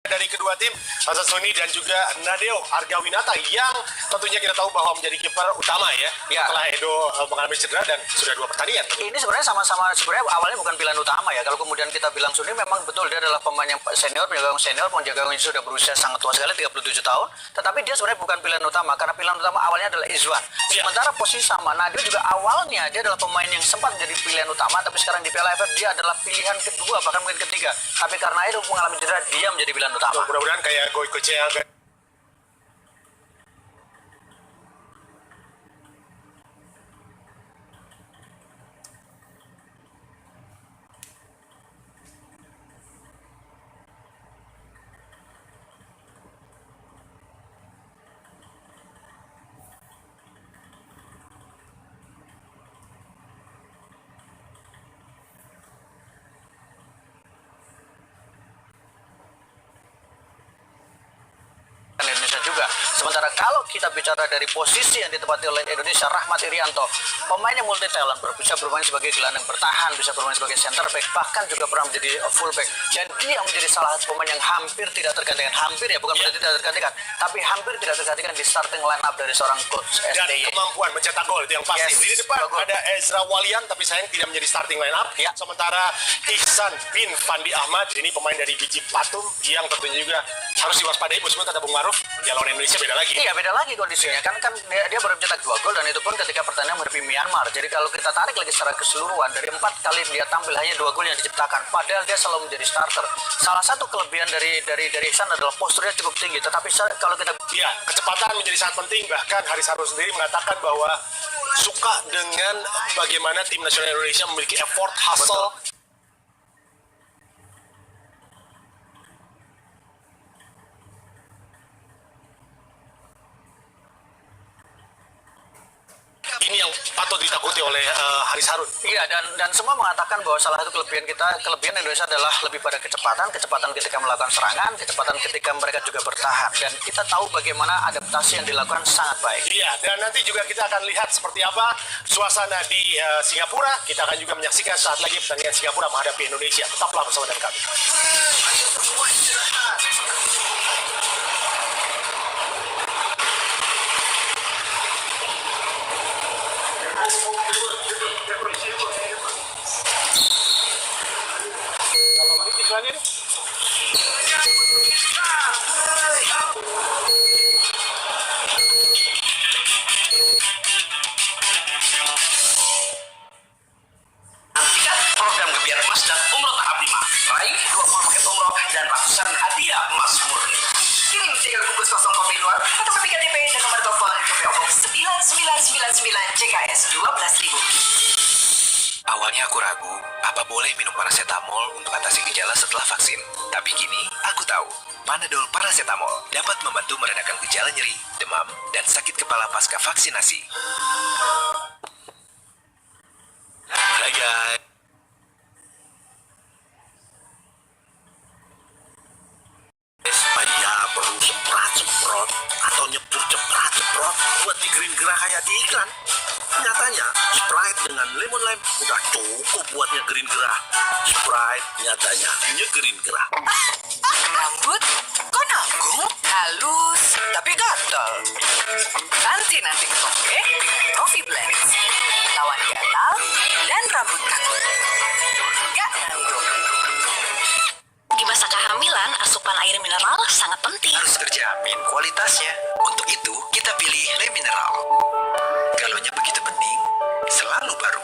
dari kedua tim, Hasan Suni dan juga Nadeo Argawinata yang tentunya kita tahu bahwa menjadi kiper utama ya. Setelah Edo mengalami cedera dan sudah 2 pertandingan. Ini sebenarnya sama-sama sebenarnya awalnya bukan pilihan utama ya. Kalau kemudian kita bilang Suni memang betul dia adalah pemain yang senior, penjaga yang sudah berusia sangat tua sekali 37 tahun. Tetapi dia sebenarnya bukan pilihan utama karena pilihan utama awalnya adalah Izwan. Sementara posisi sama Nadeo juga awalnya dia adalah pemain yang sempat menjadi pilihan utama, tapi sekarang di Piala AFF dia adalah pilihan kedua bahkan mungkin ketiga. Tapi karena Edo mengalami cedera dia menjadi pilihan utama. Mudah-mudahan kayak Goicoechea Indonesia juga. Sementara kalau kita bicara dari posisi yang ditempati oleh Indonesia, Rahmat Irianto, pemain yang multi talent, bisa bermain sebagai gelandang bertahan, bisa bermain sebagai center back, bahkan juga pernah menjadi full back. Dan dia menjadi salah satu pemain yang hampir tidak tergantikan, hampir ya, bukan berarti tidak tergantikan, tapi hampir tidak tergantikan di starting line up dari seorang coach SDY. Dan kemampuan mencetak gol itu yang pasti. Di depan ada Ezra Walian, tapi sayang tidak menjadi starting line up. Sementara Ihsan bin Fandi Ahmad, ini pemain dari Biji Patum yang tentunya juga harus diwaspadai. Bosmu kata Bung Maruf, dia lawan Indonesia beda lagi. Iya, beda lagi kondisinya. Kan dia baru mencetak 2 gol dan itu pun ketika pertandingan menghadapi Myanmar. Jadi kalau kita tarik lagi secara keseluruhan, dari 4 kali dia tampil hanya 2 gol yang diciptakan. Padahal dia selalu menjadi starter. Salah satu kelebihan dari Ihsan adalah posturnya cukup tinggi. Tetapi kalau kita kecepatan menjadi sangat penting. Bahkan Haris Harun sendiri mengatakan bahwa suka dengan bagaimana tim nasional Indonesia memiliki effort, hustle. Ini yang patut ditakuti oleh Haris Harun. Iya, dan semua mengatakan bahwa salah satu kelebihan Indonesia adalah lebih pada kecepatan ketika melakukan serangan, kecepatan ketika mereka juga bertahan. Dan kita tahu bagaimana adaptasi yang dilakukan sangat baik. Iya, dan nanti juga kita akan lihat seperti apa suasana di Singapura. Kita akan juga menyaksikan saat lagi pertandingan Singapura menghadapi Indonesia. Tetaplah bersama dengan kami. Program Gebiar Emas dan Umroh Tahap 5. Raih 20 paket umroh dan ratusan hadiah emas murni. Kirim 3 bungkus kosong kopi luar atau kopi KTP dan nomor telepon ke PO Box 9999 CKS 12.000. Awalnya aku ragu, apa boleh minum paracetamol untuk atasi gejala setelah vaksin. Tapi kini, aku tahu, Panadol Paracetamol dapat membantu meredakan gejala nyeri, demam, dan sakit kepala pasca vaksinasi. Hai guys. Saya perlu semprot-semprot atau nyepur ceprot-ceprot buat di green gerah kayak di iklan. Nyatanya, Sprite dengan lemon lime udah cukup buat nyegerin gerah. Sprite nyatanya nyegerin gerah. Rambut kok nanggung, halus, tapi gatal. Nanti pakai Coffee Blends. Lawan gatal dan rambut kaku. Gak nanggung. Di masa kehamilan, asupan air mineral sangat penting. Harus terjamin kualitasnya. Untuk itu, kita pilih Le Mineral. Galonnya begitu bening, selalu baru.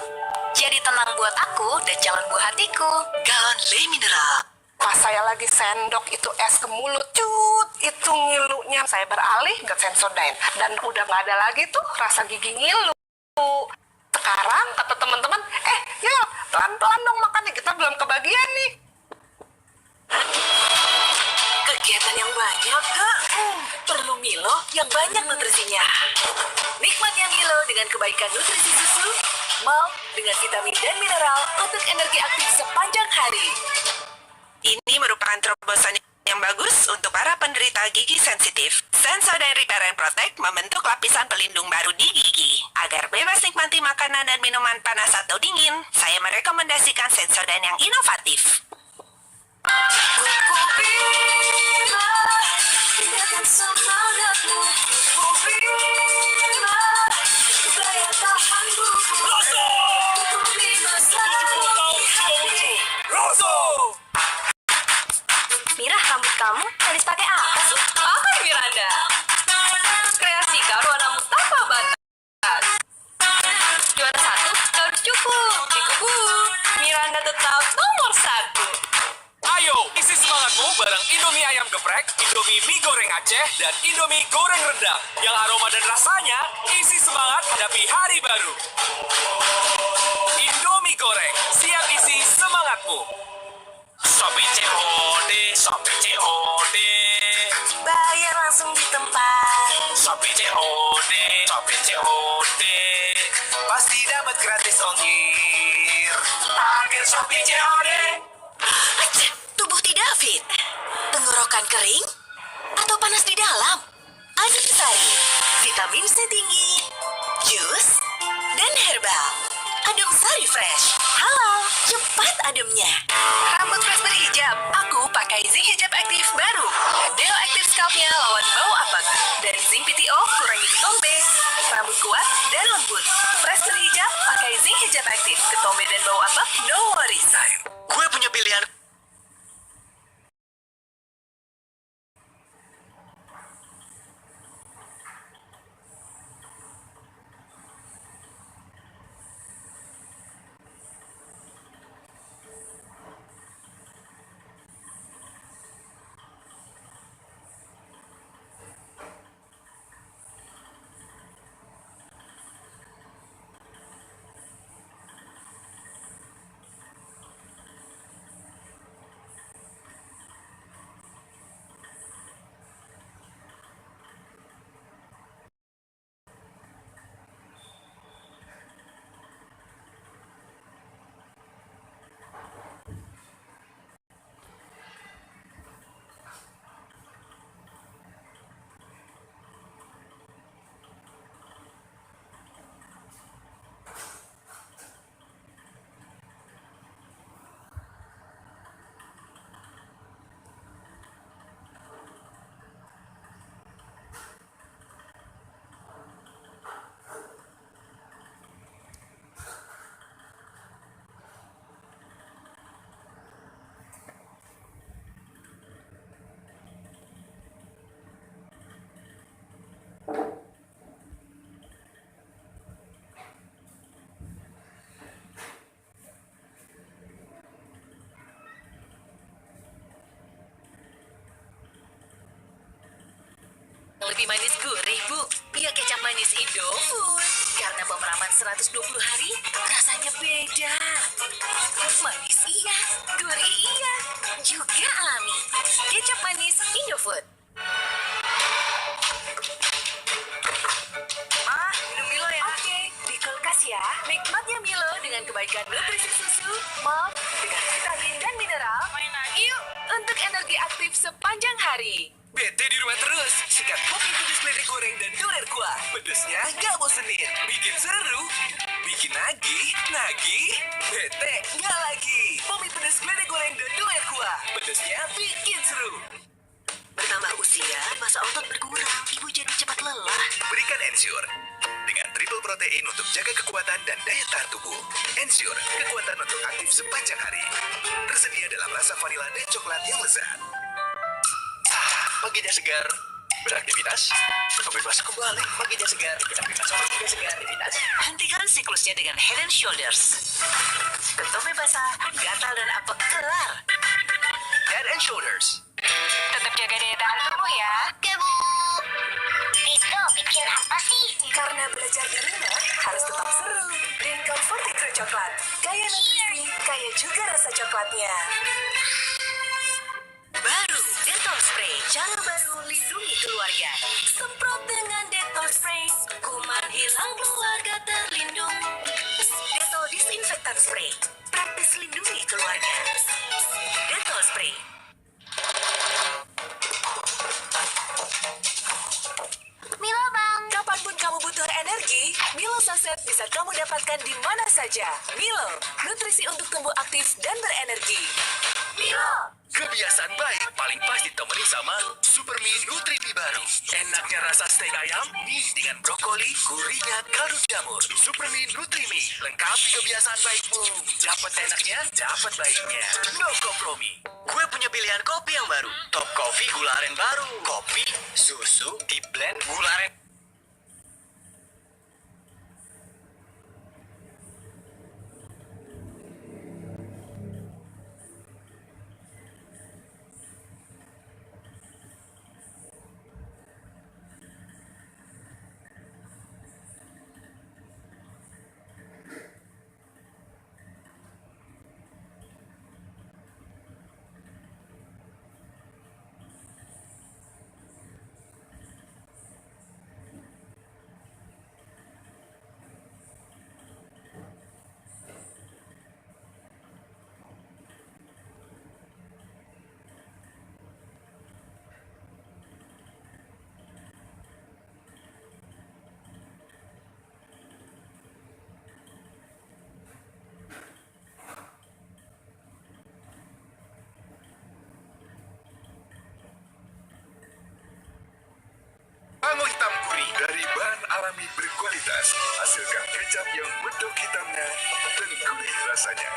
Jadi tenang buat aku dan calon buah hatiku. Galon Le Mineral. Pas saya lagi sendok itu es ke mulut, cut, itu ngilunya. Saya beralih ke Sensodyne dan udah nggak ada lagi tuh rasa gigi ngilu. Sekarang kata teman-teman, ya pelan-pelan dong makannya, kita belum kebagian nih. Kegiatan yang banyak, perlu Milo yang banyak nutrisinya. Nikmatnya Milo dengan kebaikan nutrisi susu, malt dengan vitamin dan mineral untuk energi aktif sepanjang hari. Ini merupakan terobosan yang bagus untuk para penderita gigi sensitif. Sensodyne Repair and Protect membentuk lapisan pelindung baru di gigi. Agar bebas nikmati makanan dan minuman panas atau dingin, saya merekomendasikan Sensodyne yang inovatif. Kuku Bima, rambut kamu habis pakai apa sih? Pakai Miranda. Kreasi Karwana Mustafa Batas. Juara 1 harus cukup. Di kubu Miranda tetap nomor 1. Ayo, isi semangatmu bareng Indomie ayam geprek, Indomie mie goreng Aceh, dan Indomie goreng rendang. Yang aroma dan rasanya isi semangat hadapi hari baru. Indomie goreng, siap isi semangatmu. Shopee COD, Shopee COD. Bayar langsung di tempat. Shopee COD, Shopee COD. Pasti dapat gratis ongkir. Pakai Shopee COD. Tubuh tidak fit, tenggorokan kering, atau panas di dalam? Adem Sari, vitamin C tinggi, jus, dan herbal. Adem Sari Fresh, halal, cepat ademnya. Rambut fresh berhijab, aku pakai Zinc Hijab Aktif baru. Deo Aktif Scalpnya lawan bau apek, dan Zinc PTO kurangi ketombe. Rambut kuat dan lembut, fresh berhijab pakai Zinc Hijab Aktif. Ketombe dan bau apek, no worries. Gue punya pilihan. Lebih manis gurih, Bu. Ya kecap manis Indofood. Karena pemeraman 120 hari, rasanya beda. Manis iya, gurih iya, juga alami. Kecap manis Indofood. Minum Milo ya. Oke, di kulkas ya. Nikmatnya Milo dengan kebaikan nutrisi susu, malt, dengan vitamin dan mineral. Main lagi yuk. Untuk energi aktif sepanjang hari. Bete di rumah terus. Sikat kopi pedes lele goreng dan doler kuah. Pedesnya gak bosenin. Bikin seru. Bikin nagih. Bete gak lagi. Kopi pedes lele goreng dan doler kuah. Pedesnya bikin seru. Bertambah usia, masa otot berkurang. Ibu jadi cepat lelah. Berikan Ensure. Dengan triple protein untuk jaga kekuatan dan daya tahan tubuh. Ensure, kekuatan untuk aktif sepanjang hari. Tersedia dalam rasa vanila dan coklat yang lezat. Paginya segar, beraktivitas, kebebasan kembali. Paginya segar, beraktivitas, paginya segar, aktivitas. Hentikan siklusnya dengan Head and Shoulders. Ketombe basah, gatal dan apek kelar. Head and Shoulders. Tetap jaga daya tahan tubuh ya. Oke, Bu. Itu bikin apa sih? Karena belajar di rumah harus tetap seru. Rincon Fortitro Coklat. Kaya nutrisi, kaya juga rasa coklatnya. Baru Dettol Spray. Cara baru lindungi keluarga. Semprot dengan Dettol Spray. Kuman hilang, keluarga terlindung. Dettol Disinfektan Spray. Praktis lindungi keluarga. Dettol Spray. Milo, Bang. Kapanpun kamu butuh energi, Milo Saset bisa kamu dapatkan di mana saja. Milo, nutrisi untuk tumbuh aktif dan berenergi. Milo, Kebiasaan baik paling pas ditemani sama Supermie Nutri-Mie baru. Enaknya rasa steak ayam, mie dengan brokoli, gurihnya kaldu jamur. Supermie Nutri-Mie, lengkapi kebiasaan baikmu. Dapat enaknya, dapat baiknya. No kompromi. Gue punya pilihan kopi yang baru. Top Coffee gula aren baru. Kopi, susu, di blend gula aren. Mango hitam gurih dari bahan alami berkualitas. Hasilkan kecap yang medok hitamnya dan gurih rasanya.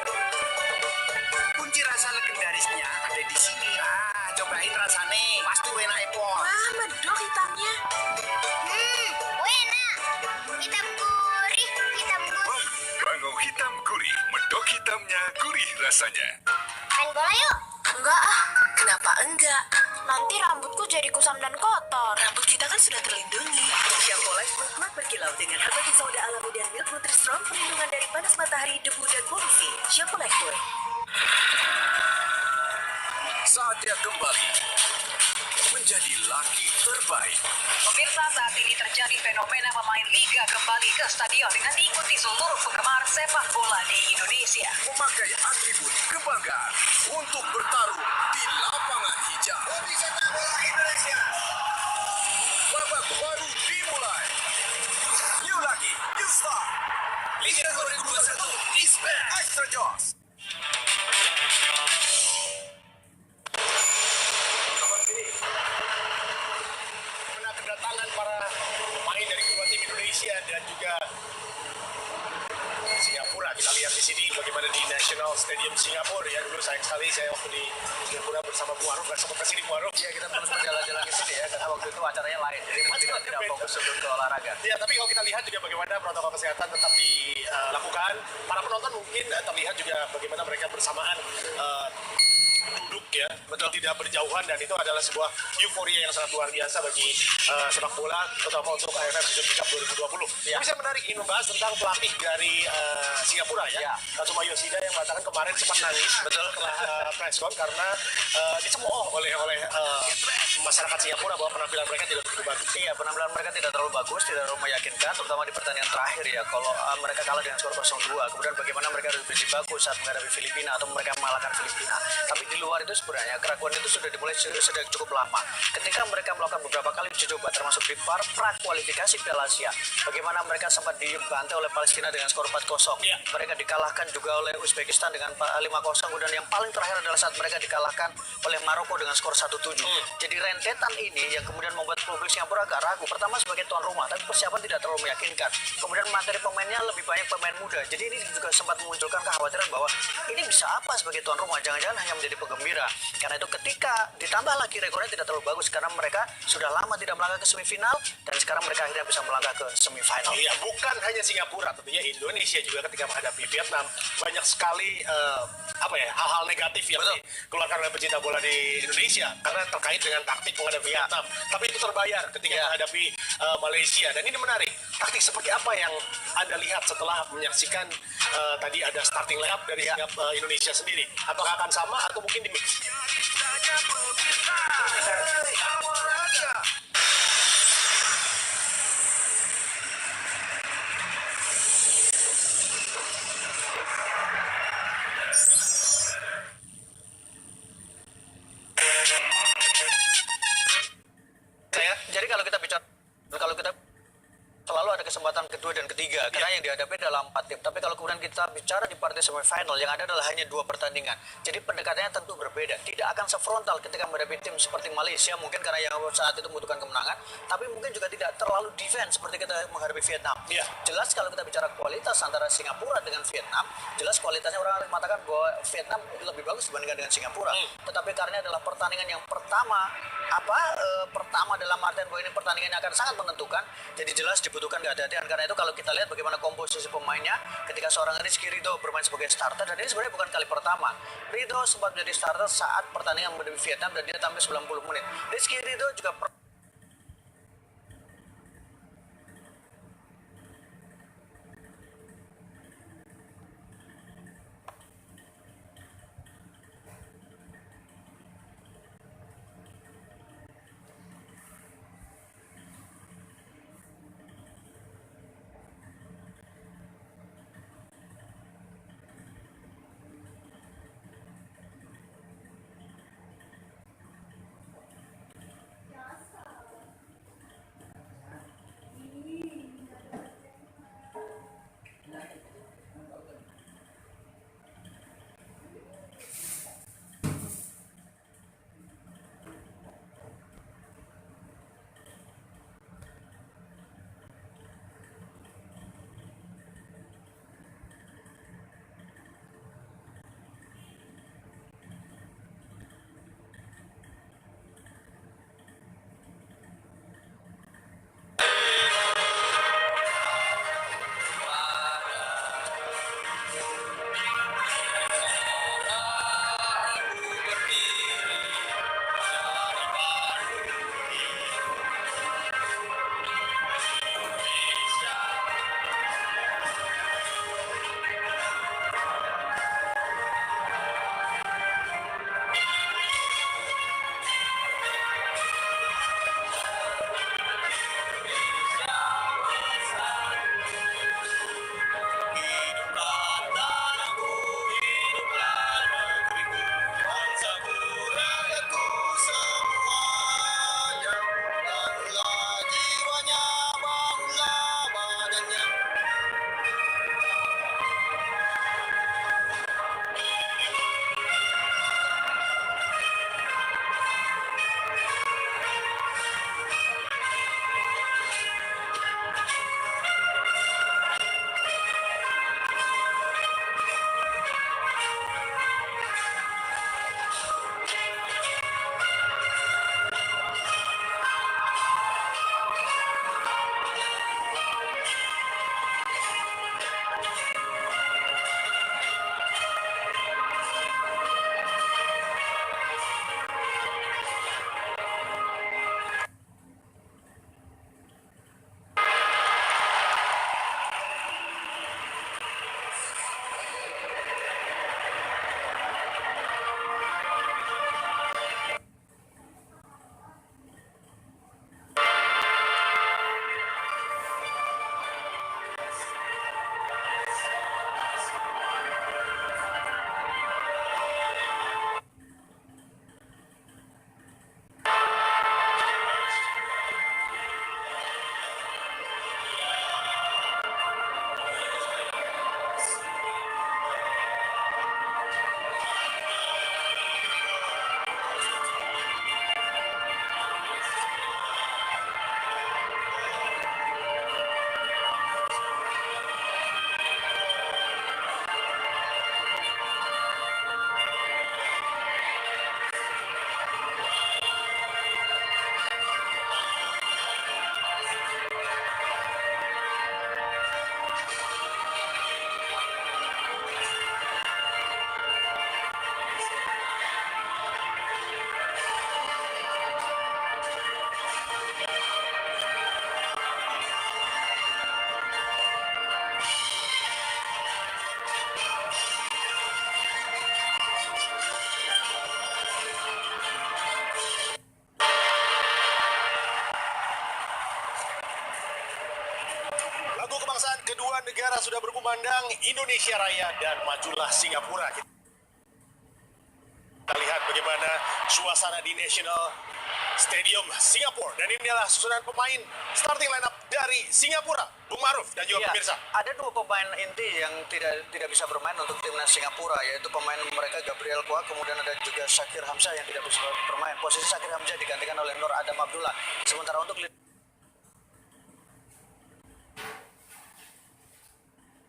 Kunci rasa legendarisnya ada di sini. Ah, cobain rasanya. Pasti enak epon. Wah, medok hitamnya. Enak. Hitam gurih, hitam gurih. Mango hitam gurih, medok hitamnya gurih rasanya. Main bola yuk. Enggak ah, kenapa enggak? Nanti rambutku jadi kusam dan kotor. Rambut kita kan sudah terlindungi. Shampoo Life Milk Matte berkilau dengan herbal soda alami dan milk Nutri-Strong, perlindungan dari panas matahari, debu, dan polusi. Shampoo Life Milk. Saatnya kembali menjadi laki terbaik. Pemirsa, saat ini terjadi fenomena pemain Liga kembali ke stadion dengan diikuti seluruh penggemar sepak bola di Indonesia. Memakai atribut kebanggaan untuk bertarung di lapangan hijau. Sepak bola Indonesia. Babak baru dimulai. New lagi, new star. Liga 2021 is back. Extra Joss. Kedatangan para pemain dari kedua tim Indonesia dan juga Singapura. Kita lihat di sini bagaimana di National Stadium Singapura ya. Dulu sayang sekali saya waktu di Singapura bersama Bu Aruf, nggak sempat kesini Bu Aruf. Iya, kita terus berjalan-jalan ke sini ya, karena waktu itu acaranya lain, jadi tidak fokus untuk ke olahraga. Ya, tapi kalau kita lihat juga bagaimana protokol kesehatan tetap dilakukan. Para penonton mungkin terlihat juga bagaimana mereka bersamaan duduk ya, betul, tidak berjauhan, dan itu adalah sebuah euforia yang sangat luar biasa bagi sepak bola, terutama untuk AFF Season Cup 2020. Ya. Bisa menarik ini membahas tentang pelatih dari Singapura ya, Tatsuma Yoshida, yang mengatakan kemarin sempat nangis, betul, setelah press con karena dicemooh oleh masyarakat Singapura bahwa penampilan mereka tidak begitu bagus. Iya, penampilan mereka tidak terlalu bagus, tidak terlalu meyakinkan, terutama di pertandingan terakhir ya. Kalau mereka kalah dengan skor 0-2, kemudian bagaimana mereka harus berisi bagus saat menghadapi Filipina atau mereka mengalahkan Filipina. Tapi di luar itu sebenarnya keraguan itu sudah dimulai sudah cukup lama. Ketika mereka melakukan beberapa kali uji coba, termasuk di pra-kualifikasi Piala Asia, bagaimana mereka sempat dibantai oleh Palestina dengan skor 4-0. Ya. Mereka dikalahkan juga oleh Uzbekistan dengan 5-0, kemudian yang paling terakhir adalah saat mereka dikalahkan oleh Maroko dengan skor 1-7. Jadi rentetan ini yang kemudian membuat publik Singapura agak ragu. Pertama sebagai tuan rumah, tapi persiapan tidak terlalu meyakinkan. Kemudian materi pemainnya lebih banyak pemain muda. Jadi ini juga sempat memunculkan kekhawatiran bahwa ini bisa apa sebagai tuan rumah, jangan-jangan hanya menjadi penggembira. Karena itu ketika ditambah lagi rekornya tidak terlalu bagus karena mereka sudah lama tidak melangkah ke semifinal, dan sekarang mereka akhirnya bisa melangkah ke semifinal. Iya, bukan hanya Singapura, tentunya Indonesia juga ketika menghadapi Vietnam banyak sekali hal-hal negatif yang dikeluarkan oleh pecinta bola di Indonesia karena terkait dengan taktik menghadapi Vietnam. Tapi itu terbayar ketika menghadapi Malaysia, dan ini menarik. Taktik seperti apa yang Anda lihat setelah menyaksikan tadi ada starting lineup dari Indonesia sendiri? Apakah akan sama atau mungkin di mix? Jadi kalau kita bicara, kalau kita selalu ada kesempatan kedua kedua, dan ketiga. Karena yang dihadapi adalah 4 tim. Tapi kalau kemudian kita bicara di partai semifinal, yang ada adalah hanya 2 pertandingan. Jadi pendekatannya tentu berbeda. Tidak akan sefrontal ketika menghadapi tim seperti Malaysia, mungkin karena yang saat itu membutuhkan kemenangan. Tapi mungkin juga tidak terlalu defense seperti kita menghadapi Vietnam. Jelas kalau kita bicara kualitas antara Singapura dengan Vietnam, jelas kualitasnya orang mengatakan bahwa Vietnam lebih bagus dibandingkan dengan Singapura. Tetapi karena adalah pertandingan yang pertama dalam artian bahwa ini pertandingan yang akan sangat menentukan, jadi jelas dibutuhkan kehati-hatian. Karena itu kalau kita lihat bagaimana komposisi pemainnya ketika seorang Rizky Ridho bermain sebagai starter, dan ini sebenarnya bukan kali pertama. Ridho sempat menjadi starter saat pertandingan menghadapi Vietnam dan dia tampil 90 menit. Rizky Ridho juga kebangsaan kedua negara sudah berkumandang, Indonesia Raya dan majulah Singapura. Kita lihat bagaimana suasana di National Stadium Singapura, dan ini adalah susunan pemain starting lineup dari Singapura, Bung Maruf dan juga Iya, pemirsa. ada dua pemain inti yang tidak bisa bermain untuk timnas Singapura, yaitu pemain mereka Gabriel Kwak, kemudian ada juga Shakir Hamzah yang tidak bisa bermain. Posisi Shakir Hamzah digantikan oleh Nur Adam Abdullah. Sementara untuk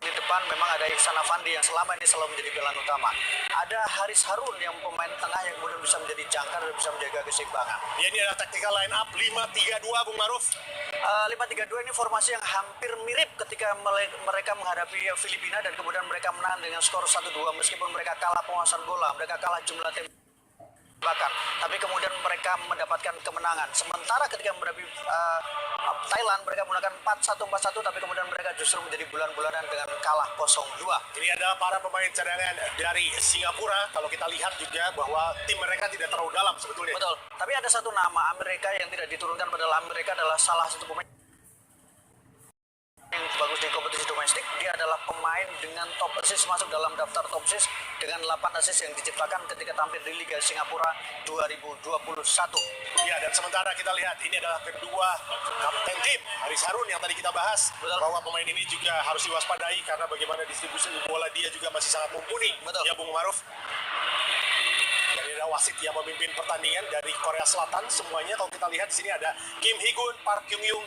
di depan memang ada Iksan Afandi yang selama ini selalu menjadi pilihan utama. Ada Haris Harun yang pemain tengah yang kemudian bisa menjadi jangkar dan bisa menjaga keseimbangan. Ya, ini adalah tactical line up 5-3-2 Bung Maruf. 5-3-2 ini formasi yang hampir mirip ketika mereka menghadapi Filipina dan kemudian mereka menang dengan skor 1-2 meskipun mereka kalah penguasaan bola, mereka kalah jumlah tembakan, tapi kemudian mereka mendapatkan kemenangan. Sementara ketika menghadapi Thailand mereka menggunakan 4-1-4-1 tapi kemudian mereka justru menjadi bulan-bulanan dengan kalah 0-2. Ini adalah para pemain cadangan dari Singapura. Kalau kita lihat juga bahwa tim mereka tidak terlalu dalam sebetulnya. Betul. Tapi ada satu nama Amerika yang tidak diturunkan padahal Amerika adalah salah satu pemain yang bagus di kompetisi domestik. Dia adalah pemain dengan top assist, masuk dalam daftar top assist dengan 8 assist yang diciptakan ketika tampil di Liga Singapura 2021. Ya, dan sementara kita lihat ini adalah kedua kapten tim Haris Harun yang tadi kita bahas. Betul. Bahwa pemain ini juga harus diwaspadai karena bagaimana distribusi bola dia juga masih sangat mumpuni. Betul. Ya, Bung Maruf. Dan ini adalah wasit yang memimpin pertandingan dari Korea Selatan. Semuanya kalau kita lihat di sini ada Kim Hee-gun, Park Kyung-yung,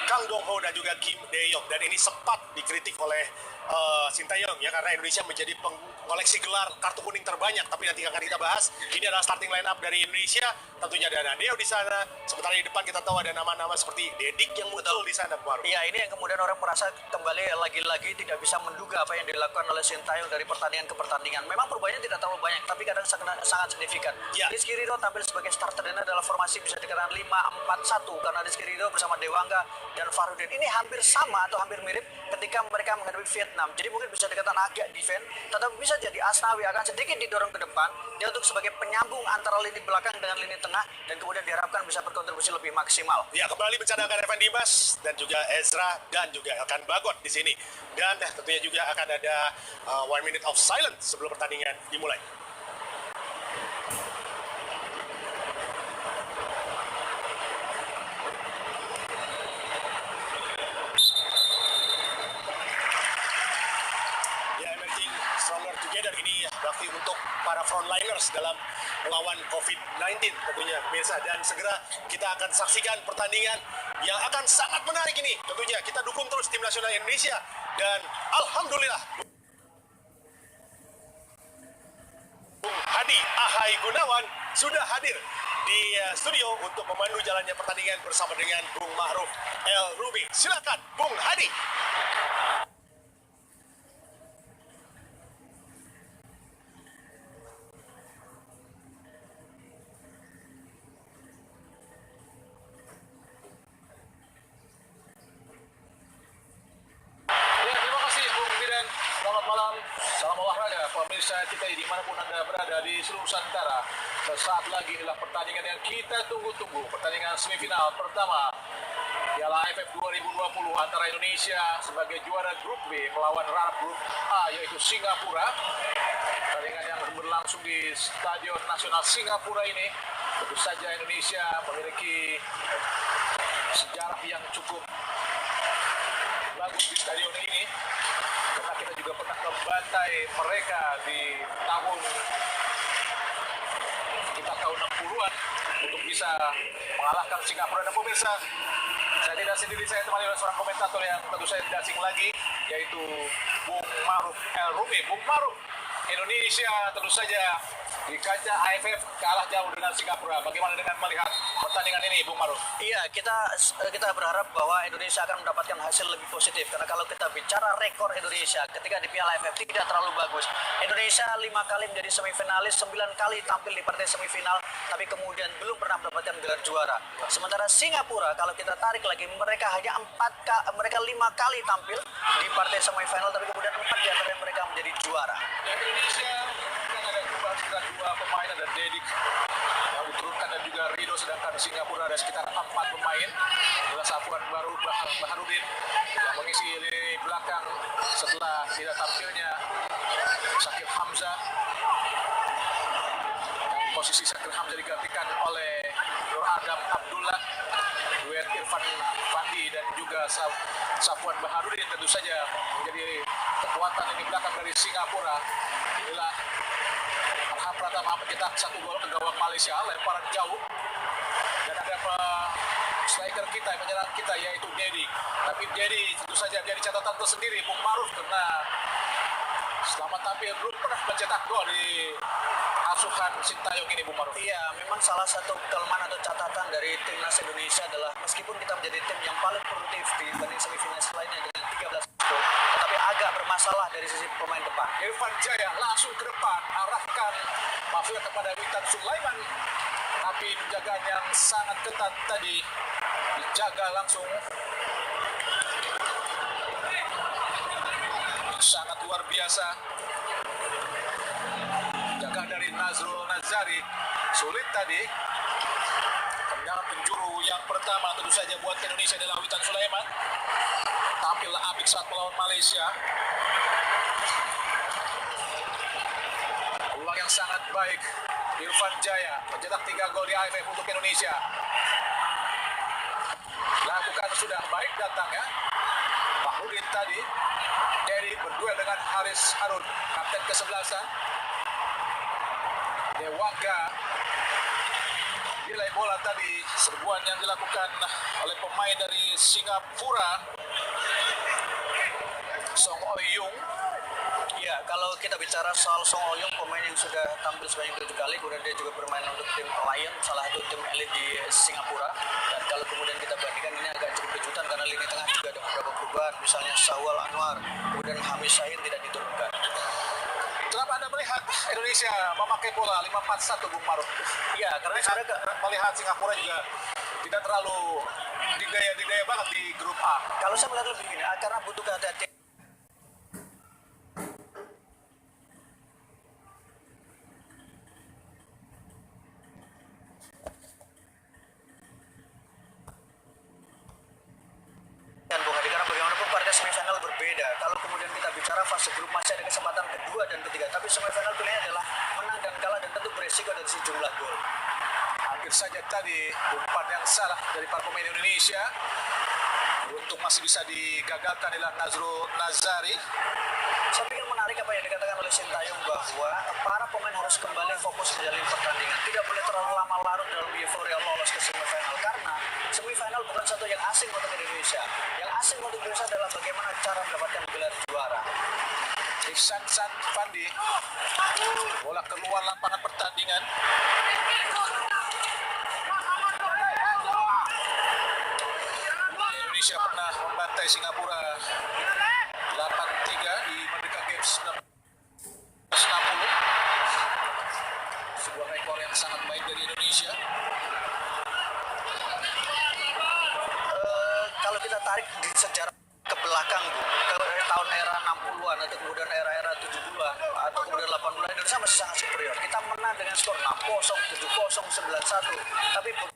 Kang Dong-ho dan juga Kim Dae-yong. Dan ini sempat dikritik oleh Sintayong ya karena Indonesia menjadi pengoleksi gelar kartu kuning terbanyak. Tapi nanti akan kita bahas. Ini adalah starting line up dari Indonesia. Tentunya ada Nadeo di sana. Sementara di depan kita tahu ada nama-nama seperti Dedik yang muncul di sana, Baru. Iya, ini yang kemudian orang merasa kembali lagi-lagi tidak bisa menduga apa yang dilakukan oleh Sintayong dari pertandingan ke pertandingan. Memang perubahannya tidak terlalu banyak, tapi kadang sangat signifikan. Ya. Rizky Ridho tampil sebagai starter dan adalah formasi bisa dikatakan 5-4-1 karena Rizky Ridho bersama Dewangga dan Farudin ini hampir sama atau hampir mirip ketika mereka menghadapi Vietnam. Jadi mungkin bisa dikatakan agak defense, tetapi bisa jadi Asnawi akan sedikit didorong ke depan dia untuk sebagai penyambung antara lini belakang dengan lini tengah dan kemudian diharapkan bisa berkontribusi lebih maksimal. Ya, kembali mencadangkan Evan Dimas dan juga Ezra dan juga Elkan Bagot di sini. Dan tentunya juga akan ada 1 minute of silence sebelum pertandingan dimulai. Ya, emerging stronger together ini berarti untuk para frontliners dalam melawan COVID-19 tentunya pemirsa, dan segera kita akan saksikan pertandingan yang akan sangat menarik ini. Tentunya kita dukung terus tim nasional Indonesia dan alhamdulillah Bung Hadi Ahai Gunawan sudah hadir di studio untuk memandu jalannya pertandingan bersama dengan Bung Ma'ruf El Rumi. Silakan Bung Hadi. Selamat malam, salam olahraga pemirsa kita dimanapun Anda berada di seluruh Nusantara. Sesaat lagi inilah pertandingan yang kita tunggu-tunggu, pertandingan semifinal pertama Piala AFF 2020 antara Indonesia sebagai juara grup B melawan runner grup A yaitu Singapura. Pertandingan yang berlangsung di Stadion Nasional Singapura ini, tentu saja Indonesia memiliki sejarah yang cukup bagus di stadion ini. Karena kita juga pernah membantai mereka di tahun 60-an untuk bisa mengalahkan Singapura. Dan pemirsa, saya tidak sendiri, saya temani oleh seorang komentator yang tentu saya tidak asing lagi, yaitu Bung Ma'ruf El Rumi. Bung Ma'ruf, Indonesia tentu saja di kancah AFF kalah jauh dengan Singapura. Bagaimana dengan melihat pertandingan ini, Bung Ma'ruf? Iya, kita berharap bahwa Indonesia akan mendapatkan hasil lebih positif. Karena kalau kita bicara rekor Indonesia ketika di Piala AFF tidak terlalu bagus. Indonesia 5 kali menjadi semifinalis, 9 kali tampil di partai semifinal, tapi kemudian belum pernah mendapatkan gelar juara. Sementara Singapura, kalau kita tarik lagi, mereka hanya 5 kali tampil di partai semifinal, tapi kemudian 4 di antara mereka menjadi juara. Indonesia kan ada perubahan sekitar 2 pemain, ada Dedik yang diturunkan dan juga Ridho, sedangkan Singapura ada sekitar 4 pemain. Adalah Safwan Baharudin yang mengisi lini belakang setelah tidak tampilnya Shakir Hamzah. Dan posisi Shakir Hamzah digantikan oleh Nur Adam Abdullah, duet Irfan Fandi dan juga juga Safwan Baharudin tentu saja menjadi kekuatan di belakang dari Singapura. Inilah Farhan Pratama mencetak 1 gol ke gawang Malaysia, lemparan jauh. Dan ada striker kita, penyerang kita yaitu Dedi. Tapi Dedi tentu saja jadi catatan tersendiri Bung Maruf karena selama tampil belum pernah mencetak gol di asuhan Sintayong ini, Bung Maruf. Iya, memang salah satu kelemahan atau catatan dari timnas Indonesia adalah meskipun kita menjadi tim yang paling produktif dibanding semifinalis lainnya dengan 13 gol, tetapi agak bermasalah dari sisi pemain depan. Irfan Jaya langsung ke depan, arahkan maksudnya kepada Witan Sulaiman, tapi penjagaan yang sangat ketat tadi dijaga langsung. Sangat luar biasa. Jaga dari Nazrul Nazari, sulit tadi. Tendangan penjuru yang pertama tentu saja buat Indonesia adalah Witan Sulaiman. Tampil apik saat melawan Malaysia. Peluang yang sangat baik. Irfan Jaya mencetak 3 gol di AFF untuk Indonesia. Lakukan sudah baik datangnya. Bahrudin tadi. Dedi berduel dengan Haris Harun, kapten ke-11. Dewangga nilai bola tadi, serbuan yang dilakukan oleh pemain dari Singapura, Song Oyung. Ya, kalau kita bicara soal Song Oyung, pemain yang sudah tampil sebanyak 7 kali, kemudian dia juga bermain untuk tim Lion, salah satu tim elit di Singapura. Dan kalau kemudian kita bandingkan, ini agak cukup kejutan karena lini tengah juga ada beberapa perubahan, misalnya Syawal Anwar, kemudian Hamis Syahid tidak diturunkan. Kenapa Anda melihat Indonesia memakai bola 5-4-1, Bung Maruf? Ya, karena saya melihat Singapura juga tidak terlalu digaya banget di grup A. Kalau saya melihat lebih gini, karena butuh kehati-hatian. Karena bagaimanapun partai semifinal berbeda. Kalau kemudian kita bicara fase grup masih ada kesempatan kedua dan ketiga, tapi semifinal pilihannya adalah menang dan kalah dan tentu beresiko dari sejumlah gol. Hampir saja tadi umpan yang salah dari para pemain Indonesia. Untuk masih bisa digagalkan adalah Nazrul Nazari. Saya pikir menarik apa yang dikatakan oleh Sintayong bahwa para pemain harus kembali fokus menjalani pertandingan. Tidak boleh terlalu lama larut dalam euforia lolos ke semifinal karena semifinal bukan satu yang asing untuk Indonesia. Yang asing untuk Indonesia adalah bagaimana cara mendapatkan gelar juara. Ihsan Fandi, bola keluar lapangan pertandingan. Indonesia pernah membantai Singapura 8-3 di Merdeka Games 1960. Sebuah rekor yang sangat baik dari Indonesia. Kalau kita tarik di sejarah ke belakang, Bu, ke tahun era 60-an atau kemudian era-era 70-an atau kemudian 80-an, Indonesia masih sangat superior. Kita menang dengan skor 6-0, 7-0, 9-1. Tapi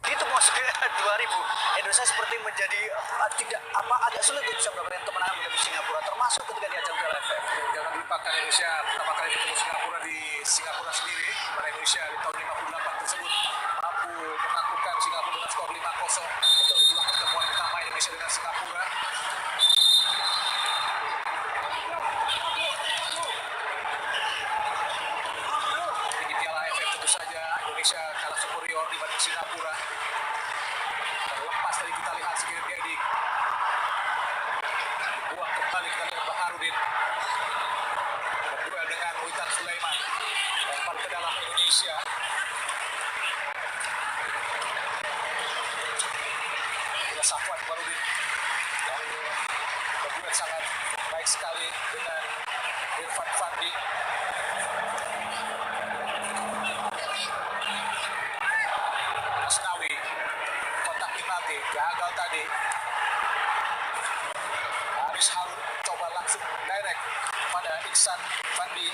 itu maksudnya 2000 Indonesia seperti menjadi agak sulit untuk bisa mendapatkan kemenangan menghadapi Singapura, termasuk ketika di ajang Piala AFF. Jangan lupakan Indonesia pertama kali ketemu Singapura di Singapura sendiri, mana Indonesia di tahun 58 tersebut mampu menaklukkan Singapura dengan skor 5-0. Itulah pertemuan pertama Indonesia dengan Singapura. Di Piala AFF tentu saja Indonesia kalah superior dibanding Singapura. Terlepas dari kita lihat sekiranya Dedi buang kembali, kita lihat Baharudin berduel dengan Witan Sulaiman, lempar ke dalam Indonesia. Ini Safwan Baharudin yang berduel sangat baik sekali dengan Irfan Fandi. Asnawi kotak penalti gagal tadi. Haris Harun coba langsung direct pada Ihsan Fandi.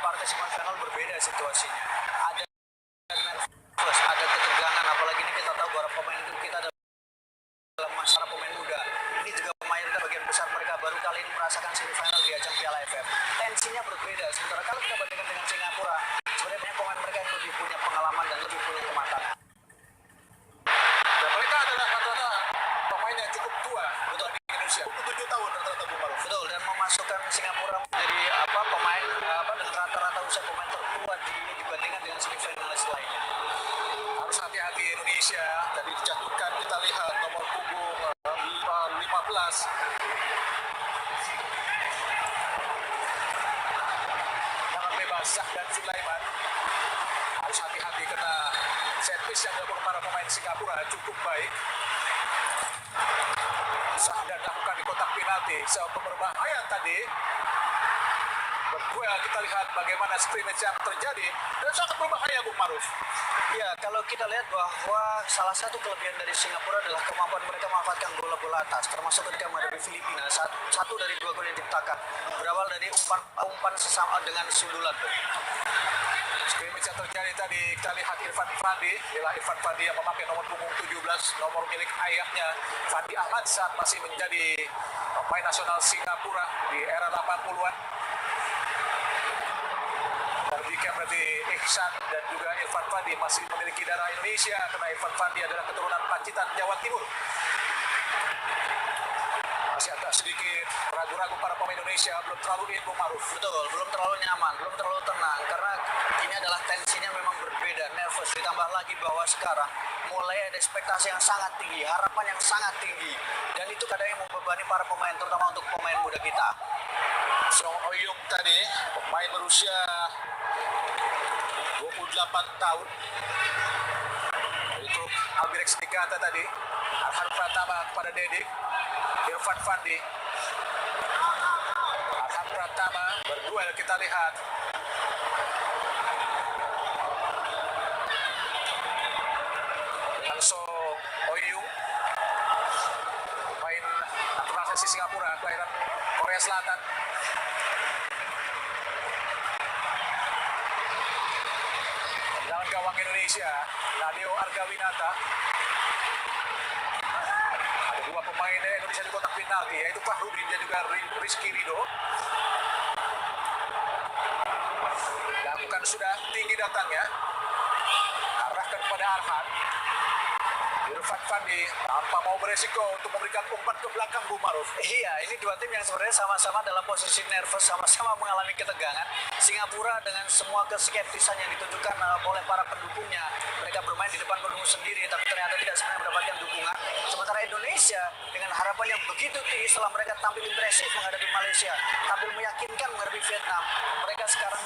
partai semifinal berbeda situasinya. Ada nervous, ada ketegangan, apalagi ini kita tahu bahwa pemain kita dalam masalah pemain muda. Ini juga mayoritas bagian besar mereka baru kali ini merasakan semifinal di ajang Piala AFF. Tensinya berbeda. Sementara kalau kita bandingkan dengan Singapura, sebenarnya pemain mereka yang lebih punya pengalaman dan lebih punya kematangan. Dan mereka adalah rata-rata pemain yang cukup tua untuk di Indonesia. 27 tahun rata-rata Bung Maruf. Betul, dan memasukkan Singapura menjadi pemain dengan rata-rata usia pemain tertua dibandingkan dengan semifinalis lainnya. Harus hati-hati Indonesia. Tadi dijatuhkan kita lihat nomor punggung 15. Tangan bebas Zah dan Sulaiman. Harus hati-hati karena set piece yang dilakukan para pemain Singapura cukup baik. Zah dan lakukan di kotak penalti. Berbahaya tadi. Berduel kita lihat bagaimana scrimmage yang terjadi dan sangat berbahaya Bung Maruf. Ya, kalau kita lihat bahwa salah satu kelebihan dari Singapura adalah kemampuan mereka memanfaatkan bola-bola atas, termasuk ketika menghadapi Filipina. Satu dari 2 gol yang diciptakan berawal dari umpan sesama dengan sundulan. Scrimmage yang terjadi tadi kita lihat Irfan Fandi, Irfan Fandi yang memakai nomor punggung 17, nomor milik ayahnya Fandi Ahmad saat masih menjadi pemain nasional Singapura di era 80-an. Jika berarti Ihsan dan juga Irfan Fandi masih memiliki darah Indonesia karena Irfan Fandi adalah keturunan Pacitan, Jawa Timur. Masih agak sedikit ragu-ragu para pemain Indonesia, belum terlalu Bung Maruf. Betul, belum terlalu nyaman, belum terlalu tenang karena ini adalah tensinya memang berbeda, nervous. Ditambah lagi bahwa sekarang mulai ada ekspektasi yang sangat tinggi, harapan yang sangat tinggi, dan itu kadang yang membebani para pemain, terutama untuk pemain muda kita. Song Oyung tadi, pemain berusia 28 tahun. Itu Albirex Nikata tadi. Arhan Pratama kepada Dedik. Irfan Fandi. Arhan Pratama berduel kita lihat. Dengan So Oyung. Pemain naturalisasi Singapura, kelahiran Korea Selatan. Tendangan gawang Indonesia, Nadio Argawinata. Ada 2 pemain Indonesia di kotak penalti, yaitu Fahrudin dan juga Rizky Ridho. Lakukan sudah tinggi datangnya. Arahkan kepada Arhan. Irfan Fandi tanpa mau beresiko untuk memberikan umpan ke belakang Bung Maruf. Iya, ini 2 tim yang sebenarnya sama-sama dalam posisi nervous, sama-sama mengalami ketegangan. Singapura dengan semua keskeptisan yang ditunjukkan oleh para pendukungnya, mereka bermain di depan pendukung sendiri, tapi ternyata tidak sebenarnya mendapatkan dukungan. Sementara Indonesia dengan harapan yang begitu tinggi setelah mereka tampil impresif menghadapi Malaysia, tampil meyakinkan menghadapi Vietnam, mereka sekarang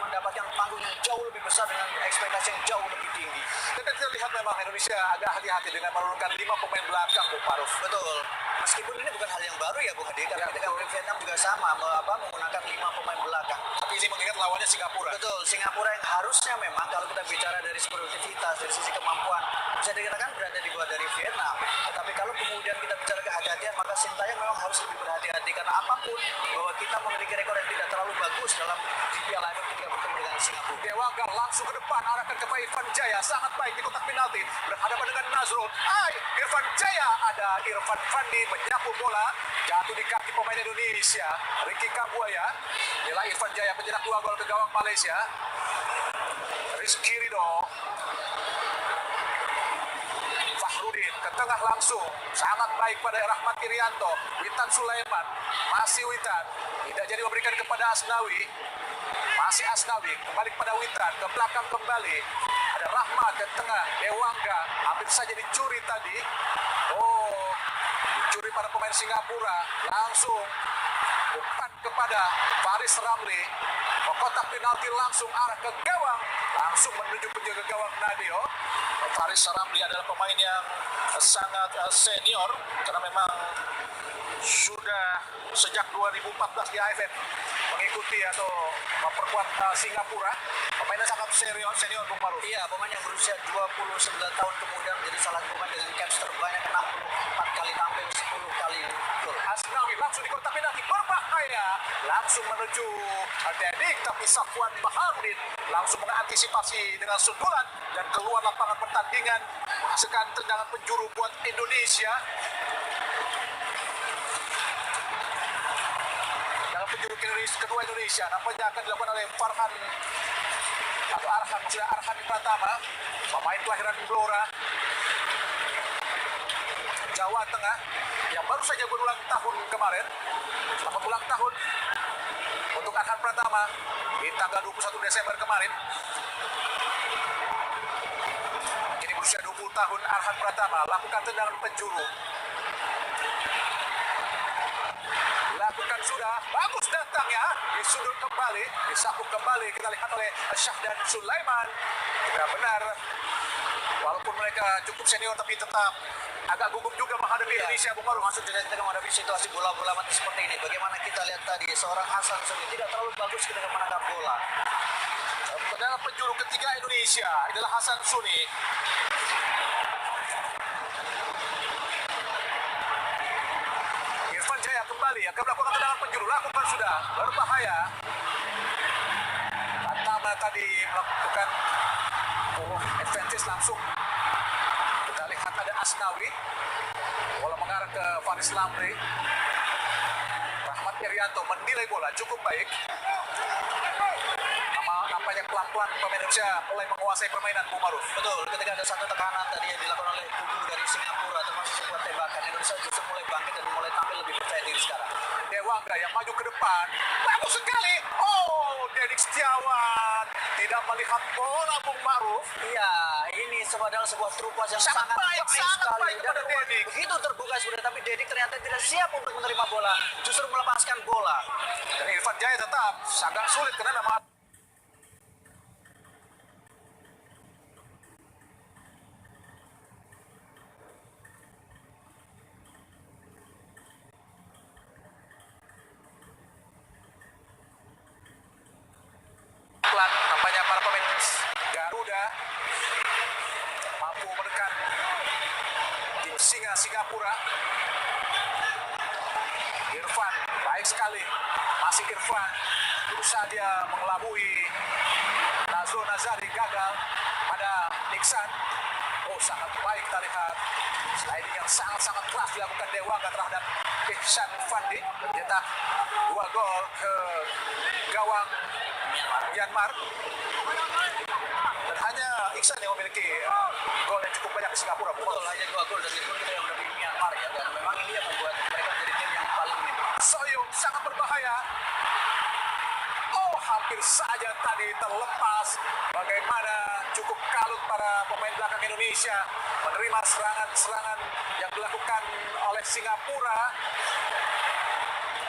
mendapatkan panggung yang jauh lebih besar dengan ekspektasi yang jauh lebih tinggi. Dan kita lihat memang Indonesia agak hati-hati dengan menurunkan 5 pemain belakang Bung Maruf. Betul. Meskipun ini bukan hal yang baru ya Bung Hadi, karena ketika Vietnam juga sama menggunakan 5 pemain belakang. Tapi ini mengingat lawannya Singapura. Betul, Singapura yang harusnya memang kalau kita bicara dari produktivitas, dari sisi kemampuan, bisa dikatakan berada di bawah dari Vietnam. Tetapi kalau kemudian kita bicara kehati-hatian, maka Sintayong memang harus lebih berhati-hati karena apapun bahwa kita memiliki rekor yang tidak terlalu bagus dalam di Piala AFF ketika bertemu dengan Singapura. Dewangga langsung ke depan, arahkan ke Irfan Jaya, sangat baik di kotak penalti, berhadapan dengan Nazrul. Irfan Jaya, ada Irfan Fandi menyapu bola, jatuh di kaki pemain Indonesia, Ricky Kambuaya. Inilah Irfan Jaya mencetak 2 gol ke gawang Malaysia. Rizky Ridho. Fahrudin ke tengah langsung, sangat baik pada Rahmat Irianto. Witan Sulaiman, masih Witan, tidak jadi memberikan kepada Asnawi. Masih Asnawi, kembali kepada Witan, ke belakang kembali. Ada Rahmat ke tengah, Dewangga, hampir saja dicuri tadi. Dicuri pada pemain Singapura, langsung umpan kepada Faris Ramli. Kotak penalti langsung arah ke gawang, langsung menuju penjaga gawang Nadio. Faris Ramli adalah pemain yang sangat senior, karena memang sudah sejak 2014 di AFF mengikuti atau memperkuat Singapura. Pemainnya sangat senior Bung Maruf. Iya, pemain yang berusia 29 tahun kemudian menjadi salah satu pemain dengan caps terbanyak 64 kali tampil, 10 kali Asnawi langsung di kotak penalti, berbahaya. Langsung menuju Dedik, tapi Safwan Baharudin langsung mengantisipasi dengan sundulan dan keluar lapangan pertandingan, menghasilkan tendangan penjuru buat Indonesia. Dalam penjuru kedua Indonesia nampaknya akan dilakukan oleh Farhan atau Arhan Pratama, pemain kelahiran Blora, Jawa Tengah, yang baru saja berulang tahun kemarin. Selamat ulang tahun untuk Arhan Pratama di tanggal 21 Desember kemarin. Kini berusia 20 tahun, Arhan Pratama lakukan tendangan penjuru. Lakukan sudah, bagus datangnya, disundul kembali, disapuk kembali, kita lihat oleh Syahdan Sulaiman. Benar, walaupun mereka cukup senior tapi tetap agak gugup juga menghadapi Indonesia. Bung Maru, Maksud kita menghadapi situasi bola-bola mati seperti ini. Bagaimana kita lihat tadi seorang Hasan Suni tidak terlalu bagus ketika menangkap bola. Dalam penjuru ketiga Indonesia adalah Hasan Suni. Irfan Jaya kembali akan melakukan tendangan penjuru, lakukan sudah, berbahaya. Pratama tadi melakukan advantage langsung. Kita lihat ada Asnawi, bola mengarah ke Faris Lamri. Rahmat Irianto menilai bola cukup baik. Nampaknya pelan-pelan pemain Indonesia mulai menguasai permainan, Bung Maruf. Betul, ketika ada satu tekanan tadi yang dilakukan oleh kubu dari Singapura termasuk sebuah tembakan, Indonesia justru mulai bangkit dan mulai tampil lebih percaya diri sekarang. Dewangga yang maju ke depan, bagus sekali. Oh, Dedik Setiawan tidak melihat bola, Bung Maruf. Iya, ini adalah sebuah trupas yang Sangat baik sekali. kepada Dan Dedik. begitu terbuka sebenarnya, tapi Dedik ternyata tidak siap untuk menerima bola, justru melepaskan bola. Dan Irfan Jaya tetap sangat sulit karena memang nampaknya para pemain Garuda mampu menekan tim Singa Singapura. Irfan, baik sekali, masih Irfan berusaha dia mengelabui Nazrul Nazari, gagal pada Iksan. Oh, sangat baik kita lihat sliding yang sangat-sangat keras dilakukan Dewangga terhadap Iksan Fandi, mencetak 2 gol ke gawang Myanmar. Dan hanya Iksan yang memiliki gol yang cukup banyak di Singapura. Betul, hanya 2 gol dan itu pun kita yang menghadapi Myanmar ya, dan memang ini yang membuat mereka menjadi tim yang paling minim. Soyong sangat berbahaya. Oh, hampir saja tadi terlepas. Bagaimana cukup kalut para pemain belakang Indonesia menerima serangan-serangan yang dilakukan oleh Singapura.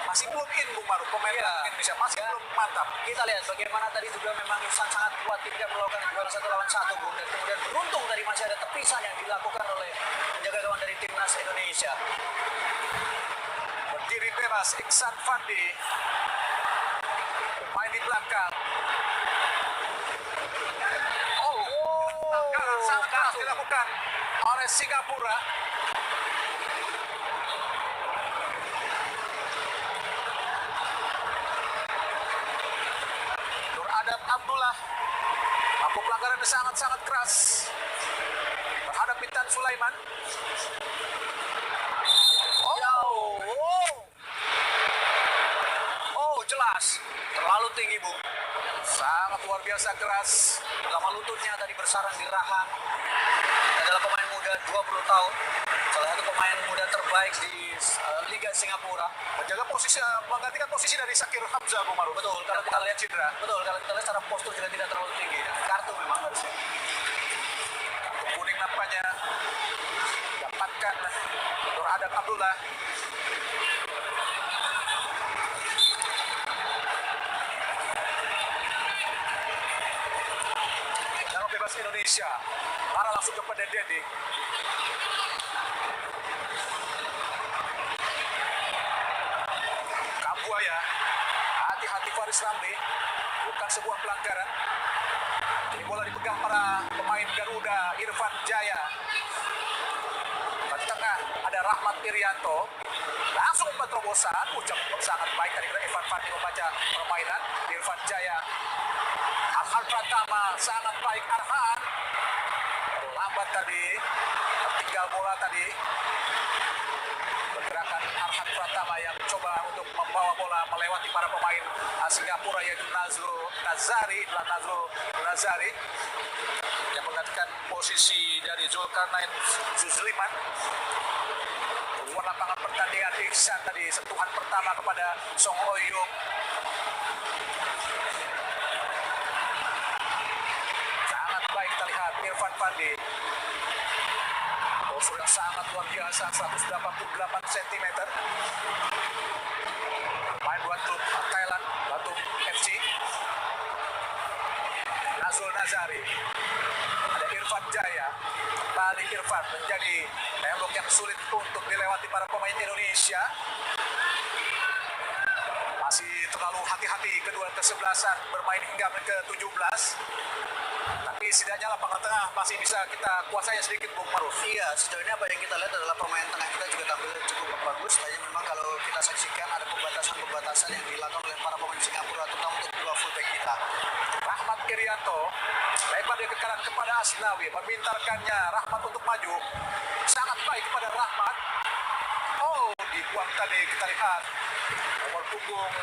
Masih belum in, Bung Maru, pemain belakang Indonesia masih belum mantap. Kita lihat bagaimana tadi juga memang Iksan sangat kuat tidak melakukan juara 1 lawan 1, Bung, dan kemudian beruntung dari masih ada tepisan yang dilakukan oleh penjaga gawang dari timnas Indonesia. Berdiri bebas Iksan Fandi, main di belakang. Oh, sangat keras dilakukan oleh Singapura. Nur Adam Abdullah mampu pelanggaran yang sangat-sangat keras terhadap Bintan Sulaiman. Oh, jelas. Terlalu tinggi, Bung. Sangat luar biasa keras. Lama lututnya tadi bersarang di rahang. Adalah pemain muda 20 tahun. Salah satu pemain muda terbaik di Liga Singapura. Menjaga posisi, menggantikan posisi dari Sakir Hamzah, Bung Maru. Betul, kalau kita lihat cedera. Betul, kalau kita lihat secara postur juga tidak terlalu tinggi. Kartu memang harusnya. Kuning nampaknya dapatkan Nur Adam Abdullah. Dalam bebas Indonesia, arah langsung kepada Dedik. Kambuaya, hati-hati Faris Ramli, bukan sebuah pelanggaran. Ini bola dipegang para pemain Garuda, Irfan Jaya. Di tengah ada Rahmat Irianto. Langsung umpan terobosan, ucap sangat baik tadi kira Irfan Fandi membaca permainan. Irfan Jaya, Arhan Pratama sangat baik. Arhan lambat tadi, tinggal bola tadi. Pergerakan Arhan Pratama yang coba untuk membawa bola melewati para pemain Singapura yaitu Nazrul Nazari yang menggantikan posisi dari Zulkarnain Zuzliman. Luar lapangan pertandingan Iksan tadi, sentuhan pertama kepada Song Oyung. Sangat baik kita lihat Irfan Fandi. Postur yang sangat luar biasa, 188 cm. Main buat klub Thailand, Batum FC. Nazrul Nazari. Ada Irfan Jaya. Balik Irfan menjadi tembok yang sulit untuk dilewati para pemain Indonesia. Masih terlalu hati-hati kedua kesebelasan bermain hingga menit ke-17. Tapi setidaknya lapangan tengah masih bisa kita kuasai sedikit, Bung Maruf. Iya, sejauh ini apa yang kita lihat adalah pemain tengah kita juga tampil cukup bagus. Hanya memang kalau kita saksikan ada pembatasan-pembatasan yang dilakukan oleh para pemain Singapura, terutama untuk dua fullback kita. Rahmat Irianto lebar dia ke kanan kepada Asnawi, memintarkannya Rahmat untuk maju. Sangat baik kepada Rahmat. Oh, dibuang tadi kita lihat nomor punggung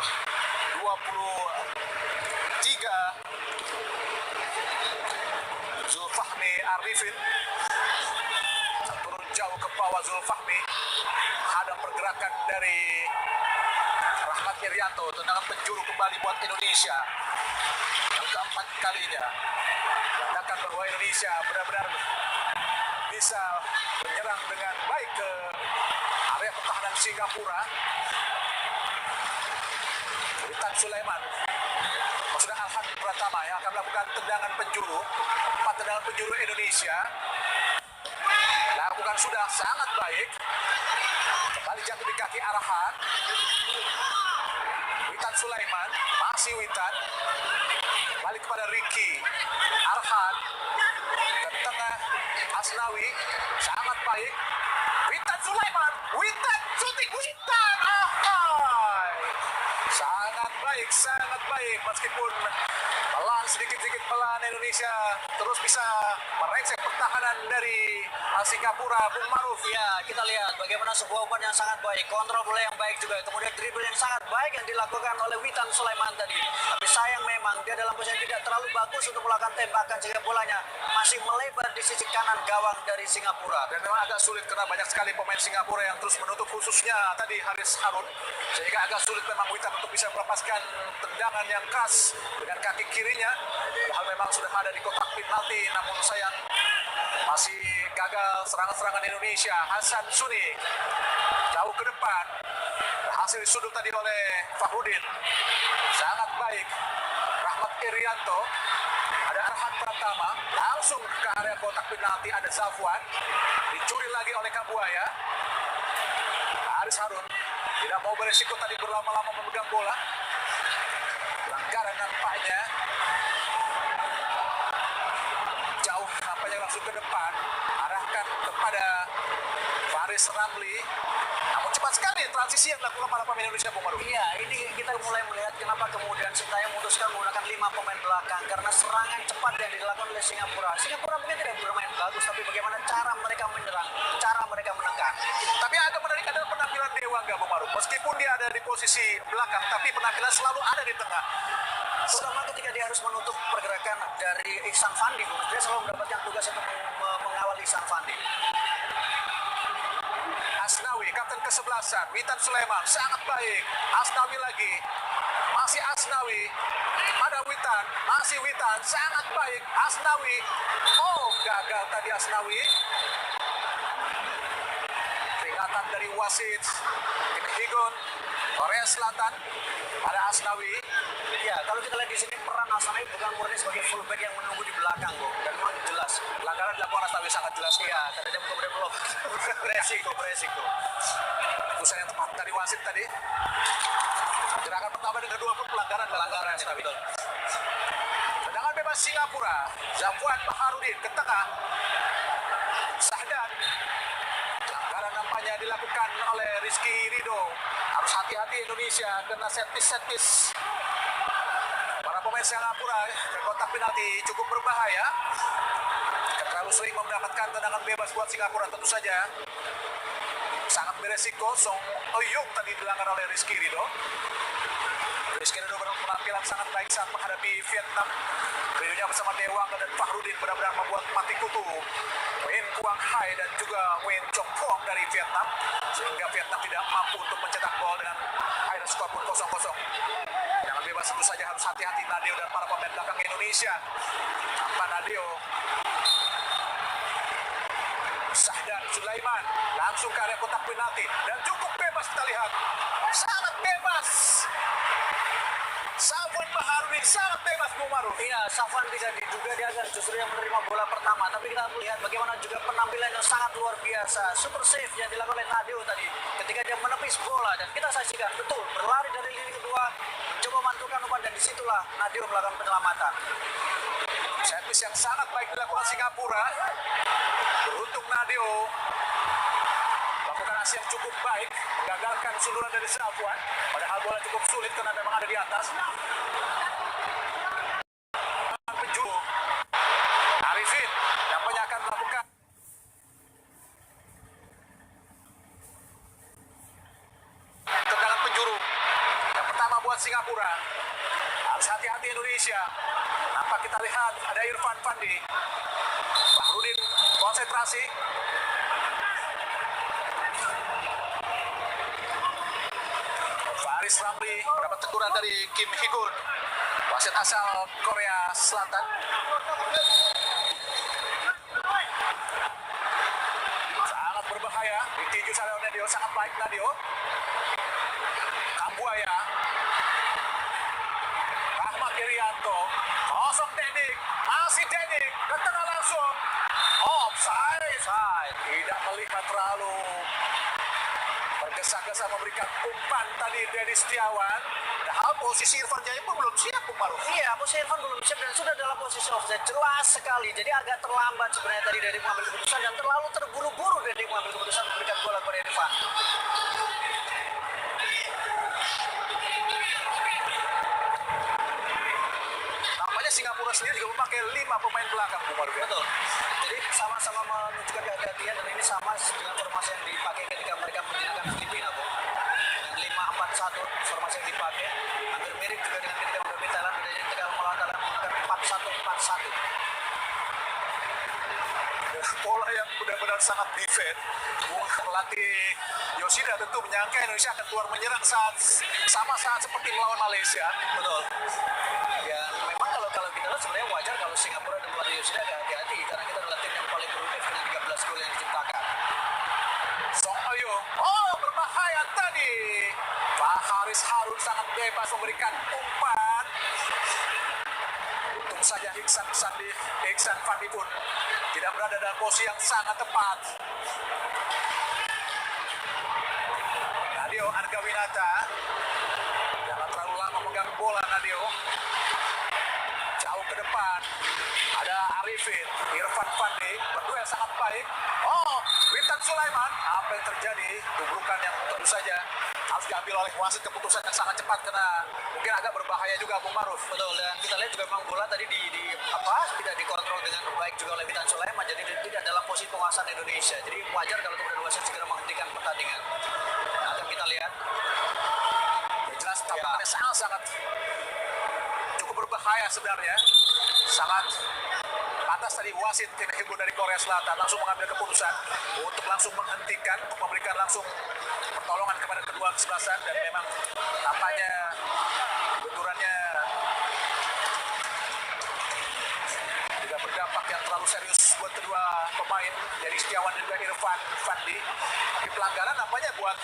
23 Zulfahmi Arifin. Turun jauh ke bawah Zulfahmi. Ada pergerakan dari Rahmat Irianto, tendangan penjuru kembali buat Indonesia. Yang keempat kalinya. Menandakan bahwa Indonesia benar-benar bisa menyerang dengan baik ke area pertahanan Singapura. Witan Sulaiman, maksudnya Arhan Pratama yang akan melakukan tendangan penjuru. 4 tendangan penjuru Indonesia lakukan sudah sangat baik. Kembali jatuh di kaki Arhan. Witan Sulaiman, masih Witan. Balik kepada Ricky. Arhan ke tengah Asnawi, sangat baik. Witan Sulaiman, Witan shooting, Witan. Sangat baik meskipun pelan sedikit-sedikit pelan Indonesia terus bisa merengsek pertahanan dari Singapura. Bung Maruf, ya kita lihat bagaimana sebuah umpan yang sangat baik, kontrol bola yang baik juga, kemudian dribble yang sangat baik yang dilakukan oleh Witan Sulaiman tadi. Tapi sayang memang dia dalam posisi tidak terlalu bagus untuk melakukan tembakan sehingga bolanya masih melebar di sisi kanan gawang dari Singapura. Dan memang agak sulit karena banyak sekali pemain Singapura yang terus menutup, khususnya tadi Haris Harun, sehingga agak sulit memang Witan untuk bisa melepaskan tendangan yang keras dengan kaki kirinya. Padahal memang sudah ada di kotak penalti, namun sayang masih gagal serangan-serangan Indonesia. Hasan Suni jauh ke depan, berhasil disudut tadi oleh Fahrudin. Sangat baik Rahmat Irianto. Ada Arhan Pratama langsung ke area kotak penalti, ada Zafwan, dicuri lagi oleh Kabuaya. Haris Harun tidak mau beresiko tadi berlama-lama memegang bola. Pelanggaran nampaknya. Jauh nampaknya langsung ke depan. Arahkan kepada Faris Ramli. Namun cepat sekali transisi yang dilakukan para pemain Indonesia, Bung Maruf. Iya, ini kita mulai melihat kenapa kemudian Sintayong memutuskan menggunakan 5 pemain belakang, karena serangan cepat yang dilakukan oleh Singapura. Singapura mungkin tidak bermain bagus, tapi bagaimana cara mereka menyerang, cara mereka menekan. Tapi agak menarik adalah penampilan Dewangga, Bung Maruf. Meskipun dia ada di posisi belakang, tapi penampilan selalu ada di tengah. Terutama ketika dia harus menutup pergerakan dari Ihsan Fandi, dia selalu mendapatkan tugas untuk mengawal Ihsan Fandi. Asnawi, kapten kesebelasan, Witan Sulaiman, sangat baik. Asnawi lagi, masih Asnawi. Ada Witan, masih Witan, sangat baik. Asnawi, oh gagal tadi Asnawi. Peringatan dari wasit Kim Higun, Korea Selatan, pada Asnawi. Ya, kalau kita lihat di sini peran Asnawi bukan murni sebagai fullback yang menunggu di belakang, kok. Dan memang jelas pelanggaran dilakukan Asnawi sangat jelas. Ya, tadi dia buka blok. Resiko. Keputusan yang tepat dari wasit tadi. Gerakan pertama dan kedua pun pelanggaran Asnawi. Tendangan bebas Singapura. Zafwan Baharudin ke tengah. Sahdan. Pelanggaran nampaknya yang dilakukan oleh Rizky Ridho. Harus hati-hati Indonesia kena set piece. Para pemain Singapura ke kotak penalti cukup berbahaya. Terlalu sering mendapatkan tendangan bebas buat Singapura tentu saja. Sangat beresiko. Song Oyung tadi dilanggar oleh Rizky Ridho. Rizky Ridho berpenampilan sangat baik saat menghadapi Vietnam. Ridhonya bersama Dewangga dan Fahrudin benar-benar membuat mati kutu Wen Quang Hai dan juga Wen Chong Phong dari Vietnam, sehingga Vietnam tidak mampu untuk mencetak gol dengan akhir skor pun 0-0. Jangan bebas tentu saja harus hati-hati Nadeo dan para pemain belakang Indonesia. Tanpa Nadeo, Sahdan Sulaiman langsung ke area kotak penalti dan cukup bebas kita lihat, sangat bebas. Safwan Baharudin sangat bebas Bung Maruf. Iya, Safwan tidak diduga dia akan justru yang menerima bola pertama, tapi kita melihat bagaimana juga penampilan yang sangat luar biasa, super save yang dilakukan oleh Nadeo tadi ketika dia menepis bola, dan kita saksikan betul berlari dari lini kedua mencoba mantulkan umpan, dan disitulah Nadeo melakukan penyelamatan. Servis yang sangat baik dilakukan Singapura. Beruntung Nadeo melakukan aksi yang cukup baik, menggagalkan sundulan dari Safwan, padahal bola cukup sulit karena memang ada di atas. Penjuru Arifin nampaknya akan melakukan tendangan penjuru yang pertama buat Singapura. Harus hati-hati Indonesia. Nampak kita lihat ada Irfan Fandi. Fahrudin konsentrasi. Faris Ramli mendapat teguran dari Kim Hee-gun, wasit asal Korea Selatan. Sangat berbahaya, ditinju oleh Nadeo, sangat baik Nadeo. Kambuaya, Rahmat Irianto, kosong Dedik, masih Dedik, ke tengah langsung. Offside, tidak melihat terlalu tergesa-gesa memberikan umpan tadi Dedi Setiawan. Padahal posisi Irfan Jaya pun belum siap, Bung Maruf. Iya, posisi Irfan belum siap dan sudah dalam posisi offside jelas sekali. Jadi agak terlambat sebenarnya tadi Dedi mengambil keputusan, dan terlalu terburu-buru Dedi mengambil keputusan memberikan bola kepada Irfan. Nampaknya Singapura sendiri juga memakai 5 pemain belakang, Bung Maruf. Betul. Jadi sama-sama menunjukkan kehati-hatian, dan ini sama dengan formasi yang dipakai ketika mereka menjinakkan Filipina, Bu. Dengan 5-4-1 formasi yang dipakai, hampir mirip juga dengan ketika menghadapi Thailand, bedanya ketika melawan Thailand menggunakan 4-1-4-1. Bola yang benar-benar sangat defend. Pelatih Yoshida tentu menyangka Indonesia akan keluar menyerang saat seperti melawan Malaysia. Betul. Ya memang kalau kita lihat sebenarnya wajar kalau Singapura dan pelatih Yoshida agak hati-hati, karena kita adalah tim yang paling produktif dengan 13 gol yang diciptakan. Song Oyung, berbahaya tadi. Pak Haris Harun sangat bebas memberikan umpan. Untung saja Iksan Fandi pun tidak berada dalam posisi yang sangat tepat. Nadeo Argawinata, jangan terlalu lama memegang bola Nadeo. Jauh ke depan, ada Arifin, Irfan Fandi, berduel sangat baik. Witan Sulaiman, apa yang terjadi? Tubrukan yang tentu saja harus diambil oleh wasit, keputusan yang sangat cepat karena mungkin agak berbahaya juga, Bung Maruf. Betul, dan kita lihat juga memang bola tadi tidak dikontrol dengan baik juga oleh Witan Sulaiman, jadi tidak dalam posisi penguasaan Indonesia. Jadi wajar kalau kemudian wasit segera menghentikan pertandingan. Nah, akan kita lihat. Ya, jelas tampakannya sangat cukup berbahaya sebenarnya. Sangat pantas tadi wasit Kim Hee-gun dari Korea Selatan langsung mengambil keputusan untuk langsung menghentikan, untuk memberikan langsung pertolongan kepada kedua kesebelasan, dan memang tampaknya benturannya tidak berdampak yang terlalu serius buat kedua pemain dari Setiawan dan juga Irfan Fandi. Tapi pelanggaran nampaknya buat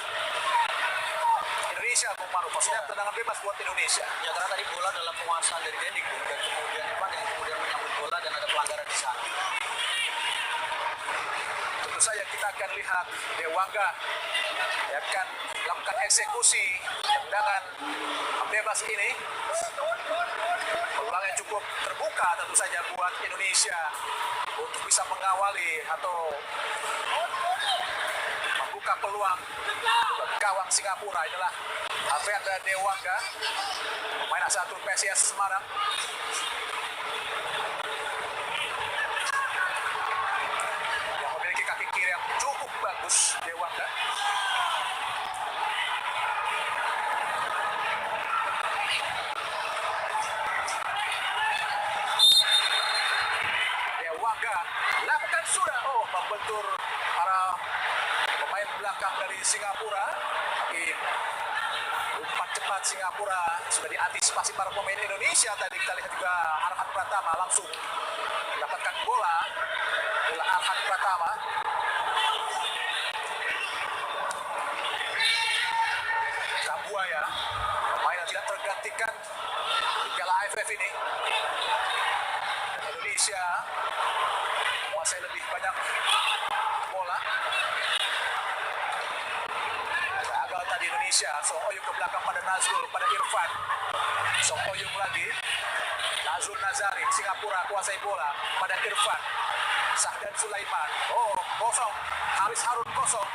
Indonesia, Bung Maruf. Maksudnya tendangan bebas buat Indonesia. Ya, karena tadi bola dalam penguasaan dari Dedik, dan kemudian Irfan yang kemudian menyambut bola dan ada pelanggaran di sana. Tentu saja kita akan lihat Dewangga yang akan melakukan eksekusi tendangan bebas ini. Peluang yang cukup terbuka tentu saja buat Indonesia untuk bisa mengawali atau membuka membuka peluang gawang Singapura. Inilah Alfreanda Dewangga, pemain asal PSIS Semarang. Yang memiliki kaki kiri yang cukup bagus, Dewangga. Dewangga lakukan sudah, membentur para pemain belakang dari Singapura. Tapi umpan cepat Singapura sudah diantisipasi para pemain Indonesia. Tadi kita lihat juga Arhan Pratama langsung mendapatkan bola Arhan Pratama. Kambuaya, pemain yang tidak tergantikan di Piala AFF ini. Indonesia menguasai lebih banyak bola. Gagal tadi Indonesia. Song Oyung ke belakang pada Nazrul, pada Irfan. Song Oyung lagi. Nazrul Nazari, Singapura kuasai bola pada Irfan. Sahdan Sulaiman. Kosong. Haris Harun kosong.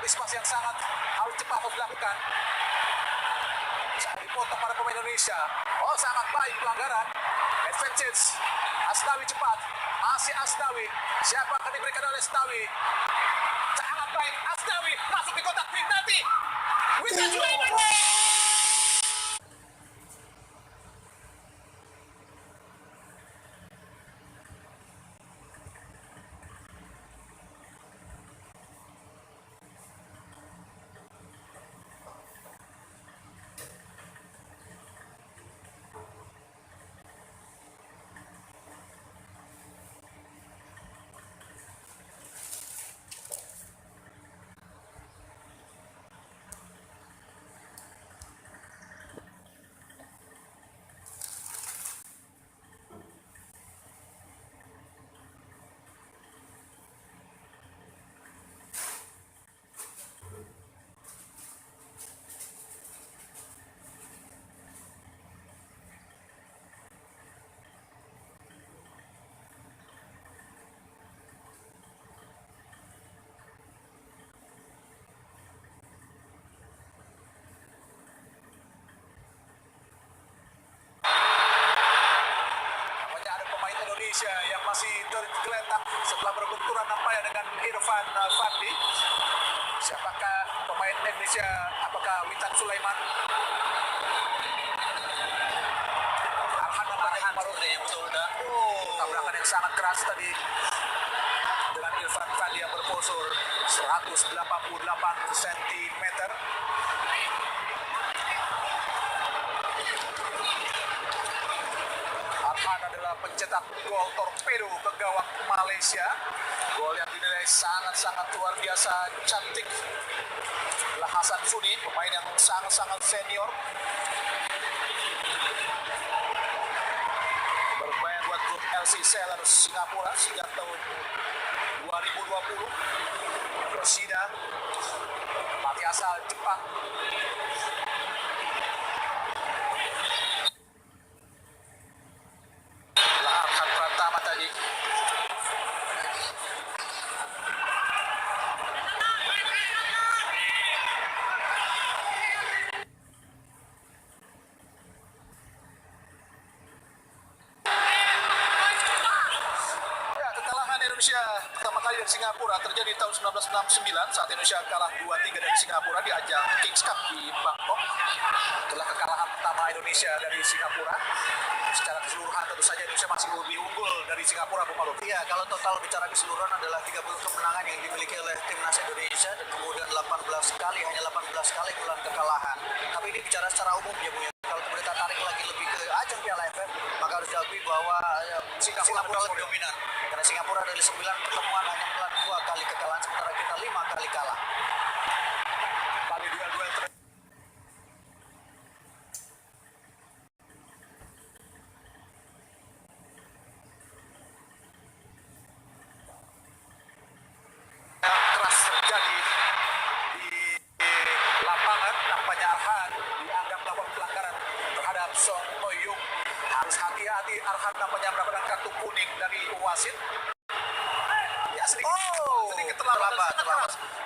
Antisipasi yang sangat harus cepat harus dilakukan. Sangat dipotong pada pemain Indonesia. Sangat baik pelanggaran. Advantage. Asnawi cepat. Masih Asnawi. Siapa akan diberikan oleh Asnawi? Sangat baik. Asnawi masuk di kotak penalti. Witan Sulaiman. Yang masih tergeletak setelah berbenturan nampaknya dengan Irfan Fandi. Siapakah pemain Indonesia? Apakah Witan Sulaiman? Arhan nampaknya betul. Tabrakan yang sangat keras tadi dengan Irfan Fandi yang berposur 188 cm. Arhan adalah pencetak gol torpedo ke gawang Malaysia. Gol yang dinilai sangat-sangat luar biasa cantik. Adalah Hasan Suni, pemain yang sangat-sangat senior. Bermain buat klub LC Sellers Singapura sejak tahun 2020. Yoshida, pelatih asal Jepang. Arhan Pratama tadi. Kekalahan Indonesia pertama kali dari Singapura terjadi tahun 1969 saat Indonesia kalah 2-3 dari Singapura di ajang Kings Cup di Bangkok. Itulah kekalahan pertama Indonesia dari Singapura. Secara keseluruhan tentu saja Indonesia masih lebih unggul dari Singapura, Bu Malu. Iya, kalau total bicara keseluruhan adalah 30 kemenangan yang dimiliki oleh timnas Indonesia dan kemudian 18 kali, hanya 18 kali bulan kekalahan. Tapi ini bicara secara umum ya, Bu. Kalau kemudian kita tarik lagi lebih ke ajang Piala AFF, maka harus diakui bahwa Singapura lebih dominan. Karena Singapura dari 9 pertemuan hanya menelan 2 kali kekalahan, sementara kita 5 kali kalah. Pada duel-duel keras terjadi di lapangan. Nampaknya Arhan dianggap melakukan pelanggaran terhadap Song Oyung. Harus hati-hati, Arhan nampaknya mendapatkan kartu kuning dari wasit. Ya, sedikit terlambat.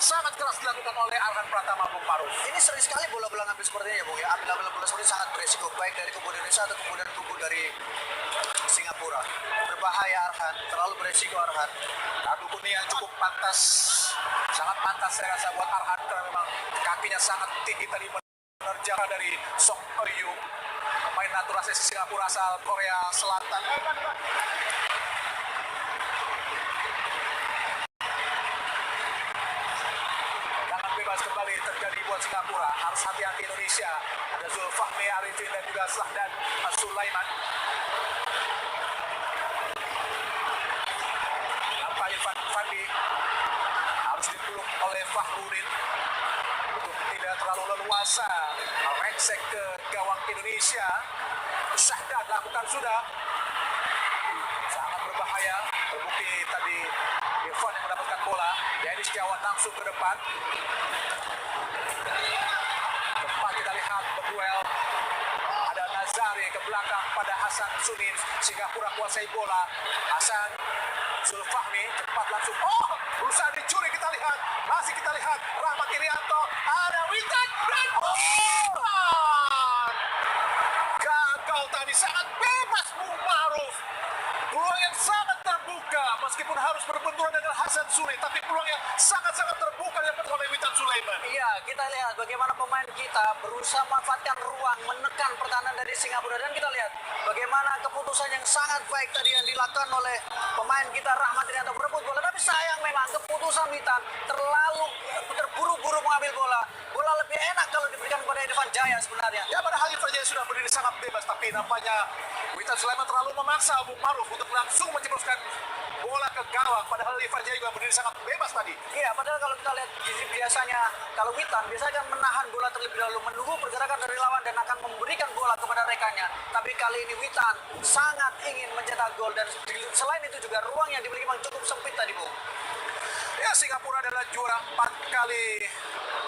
Sangat keras dilakukan oleh Arhan Pratama, Bung Maruf. Ini sering sekali bola-bola ngambil seperti ini ya Bung ya. Ambil bola seperti ini sangat beresiko, baik dari kubu Indonesia atau kemudian kubu dari Singapura. Berbahaya Arhan, terlalu beresiko Arhan. Kartu kuning yang cukup pantas, sangat pantas saya rasa buat Arhan karena memang kakinya sangat tinggi tadi menerjang dari Song Ryu, pemain naturalisasi Singapura asal Korea Selatan. Tangan bebas kembali terjadi buat Singapura. Harus hati-hati Indonesia. Ada Zulfahmi Arifin dan juga Sahdan Sulaiman. Irfan Fandi harus dipeluk oleh Fahrudin untuk tidak terlalu leluasa merengsek ke gawang Indonesia. Syahdan lakukan sudah, sangat berbahaya. Terbukti tadi Irfan yang mendapatkan bola. Dennis Setiawan langsung ke depan. Tempat kita lihat berduel. Ada Nazari ke belakang pada Hasan Sunin. Singapura kuasai bola. Hasan Zulfahmi cepat langsung. Berusaha dicuri, kita lihat. Masih kita lihat Rahmat Irianto. Ada Witan dan gagal tadi, sangat bebas Bung Maruf. Peluang yang sangat terbuka meskipun harus berbenturan dengan Hasan Sunin, tapi peluang yang sangat-sangat terbuka dapat oleh Witan Sulaiman. Iya, kita lihat bagaimana pemain kita berusaha memanfaatkan ruang, menekan pertahanan dari Singapura, dan kita lihat bagaimana keputusan yang sangat baik tadi yang dilakukan oleh pemain kita Rahmat Irianto berebut bola. Tapi sayang memang keputusan Witan terlalu terburu-buru mengambil bola. Bola lebih enak kalau diberikan kepada Irfan Jaya sebenarnya. Ya, padahal Irfan Jaya sudah berdiri sangat bebas, tapi nampaknya Witan Sulaiman terlalu memaksa Bung Maruf untuk langsung menjebloskan bola ke gawang. Padahal Irfan Jaya juga berdiri sangat bebas tadi. Iya, padahal kalau kita lihat biasanya kalau Witan biasanya akan menahan bola terlebih dahulu, menunggu pergerakan dari lawan dan akan memberikan bola kepada rekannya. Tapi kali ini Witan sangat ingin mencetak gol, dan selain itu juga ruang yang dimiliki memang cukup sempit tadi, Bung. Ya, Singapura adalah juara 4 kali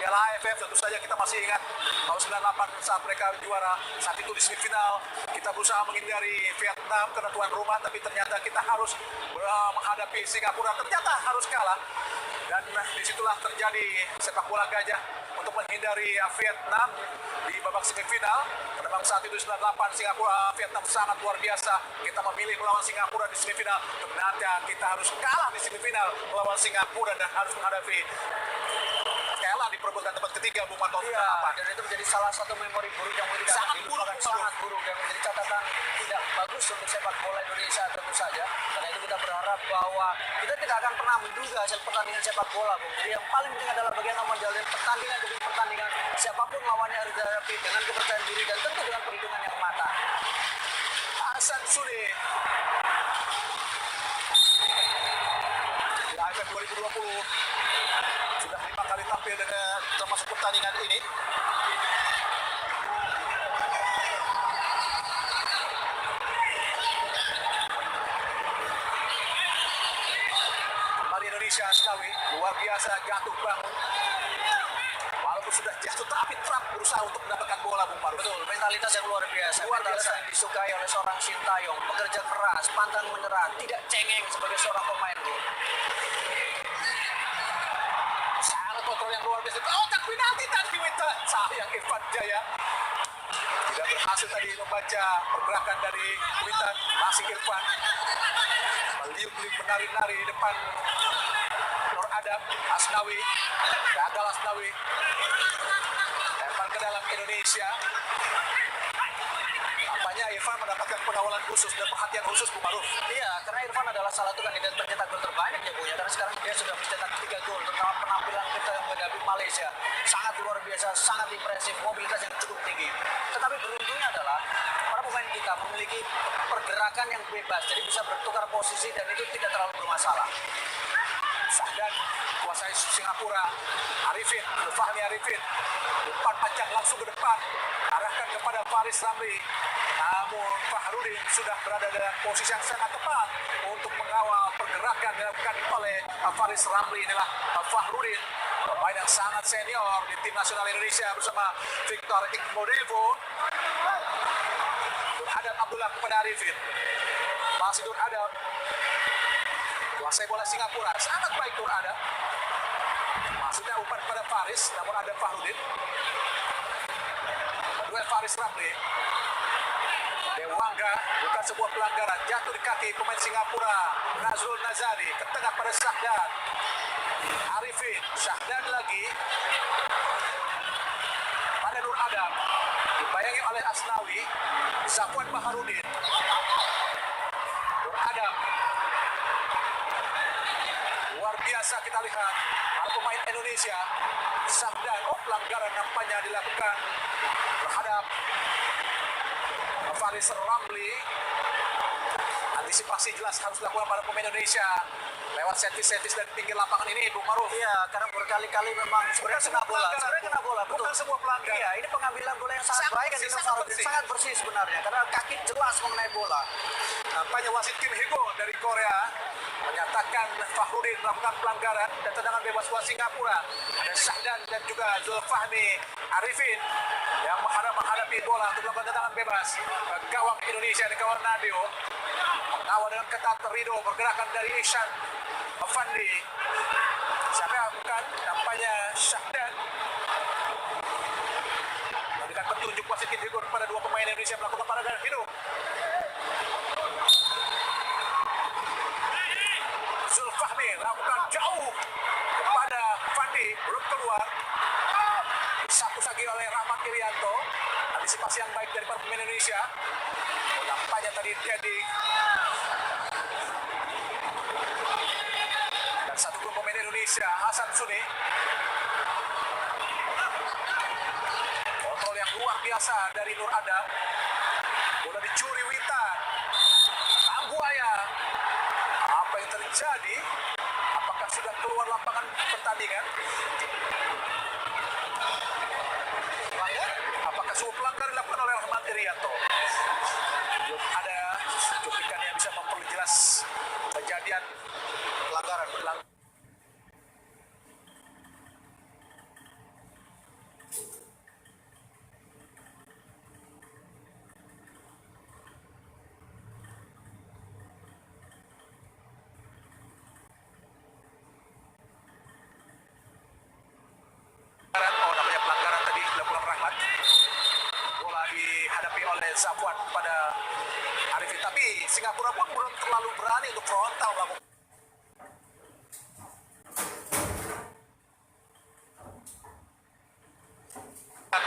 Piala AFF. Tentu saja kita masih ingat tahun 98 saat mereka juara. Saat itu di semifinal kita berusaha menghindari Vietnam karena tuan rumah, tapi ternyata kita harus menghadapi Singapura. Ternyata harus kalah. Dan disitulah terjadi sepak bola gajah untuk menghindari Vietnam di babak semifinal. Karena memang saat itu 98 Singapura Vietnam sangat luar biasa. Kita memilih melawan Singapura di semifinal. Ternyata kita harus kalah di semifinal melawan Singapura dan harus menghadapi Kela diperebutkan tempat ketiga, Bung Maruf. Iya, dan itu menjadi salah satu memori buruk yang sangat buruk dan menjadi catatan tidak bagus untuk sepak bola Indonesia tentu saja. Karena itu kita berharap bahwa kita tidak akan pernah menduga hasil pertandingan sepak bola, Bung. Jadi yang paling penting adalah bagaimana menjalani pertandingan demi pertandingan, siapapun lawannya harus dihadapi dengan kepercayaan diri dan tentu dengan perhitungan yang matang. Hasan Sudi di AFF 2020 sudah 5 kali tampil dengan termasuk pertandingan ini. Kembali Indonesia, Asnawi luar biasa gantung bangun. Walaupun sudah jatuh tapi Trump berusaha untuk mendapatkan bola, Bung Maruf. Betul, mentalitas yang luar biasa. Mentalitas yang disukai oleh seorang Sintayong, pekerja keras, pantang menyerah, tidak cengeng sebagai seorang pemain, Bung. Sangat kontrol yang luar biasa. Tak penalti tadi Witan. Sayang Irfan Jaya tidak berhasil tadi membaca pergerakan dari Witan. Masih Irfan meliuk-liuk menari-nari di depan Nur Adam. Asnawi gagal. Asnawi lempar ke dalam Indonesia. Nampaknya Irfan mendapatkan pengawalan khusus dan perhatian khusus, Bung Maruf. Iya, karena Irfan adalah salah satu kandidat pencetak gol terbanyak ya, Bu ya. Karena sekarang dia sudah mencetak 3 gol, terutama penampilan kita yang menghadapi Malaysia sangat luar biasa, sangat impresif, mobilitas yang cukup tinggi. Tetapi beruntungnya adalah para pemain kita memiliki pergerakan yang bebas, jadi bisa bertukar posisi dan itu tidak terlalu bermasalah. Sahdan kuasai Singapura. Arifin, Fahmi Arifin, depan panjang langsung ke depan, arahkan kepada Faris Ramli. Namun Fahrudin sudah berada dalam posisi yang sangat tepat untuk mengawal pergerakan dilakukan oleh Faris Ramli. Inilah Fahrudin, pemain yang sangat senior di tim nasional Indonesia bersama Victor Iqmodevo. Nur Adam Abdullah kepada Arifin. Masih Nur Adam. Kuasai bola Singapura, sangat baik Nur Adam. Maksudnya umpan pada Faris, namun ada Fahrudin. Duel Faris Ramli. Dewangga, bukan sebuah pelanggaran, jatuh di kaki pemain Singapura. Nazrul Nazari, ke tengah pada Syahdan. Arifin, Syahdan lagi. Pada Nur Adam, dibayangi oleh Asnawi. Zafwan Baharudin. Nur Adam. Luar biasa kita lihat para pemain Indonesia. Syahdan, pelanggaran nampaknya dilakukan terhadap Faris Ramli. Antisipasi jelas harus dilakukan pada pemain Indonesia lewat set-piece dan pinggir lapangan ini, Bung Maruf. Iya, karena berkali-kali memang sebenarnya kena bola. Sebenarnya kena bola, betul. Bukan sebuah pelanggaran. Iya, ini pengambilan bola yang sangat baik dari Fahrudin. Sangat bersih sebenarnya, karena kaki jelas mengenai bola. Nampaknya wasit Kim Hego dari Korea menyatakan Fahrudin melakukan pelanggaran dan tendangan bebas buat Singapura. Ada Syahdan dan juga Zulfahmi Arifin yang menghadapi bola untuk melakukan tendangan bebas. Gawang Indonesia di kawan Nadio. Mengawal dengan ketat Rido, pergerakan dari Ihsan Afandi. Siapa yang bukan? Nampaknya Syahdan. Memberikan petunjuk wasit Kim Hego kepada dua pemain Indonesia melakukan paragan hidup. Zulfahmi lakukan jauh kepada Fandi, belum keluar. Disapu lagi oleh Rahmat Irianto. Antisipasi yang baik dari para pemain Indonesia. Nampaknya tadi jadi dan satu gol pemain Indonesia, Hasan Suni. Kontrol yang luar biasa dari Nur Adam. Bola dicuri Witan. Tambuaya. Apa yang terjadi? Apakah sudah keluar lapangan pertandingan? Apakah sebuah pelanggaran dilakukan oleh Rahmat Irianto? Belum ada cuplikan yang bisa memperjelas kejadian pelanggaran. Namanya pelanggaran tadi dilakukan Rahmat. Bola dihadapi oleh Zafwan pada Arifin, tapi Singapura pun belum terlalu berani untuk frontal melakukan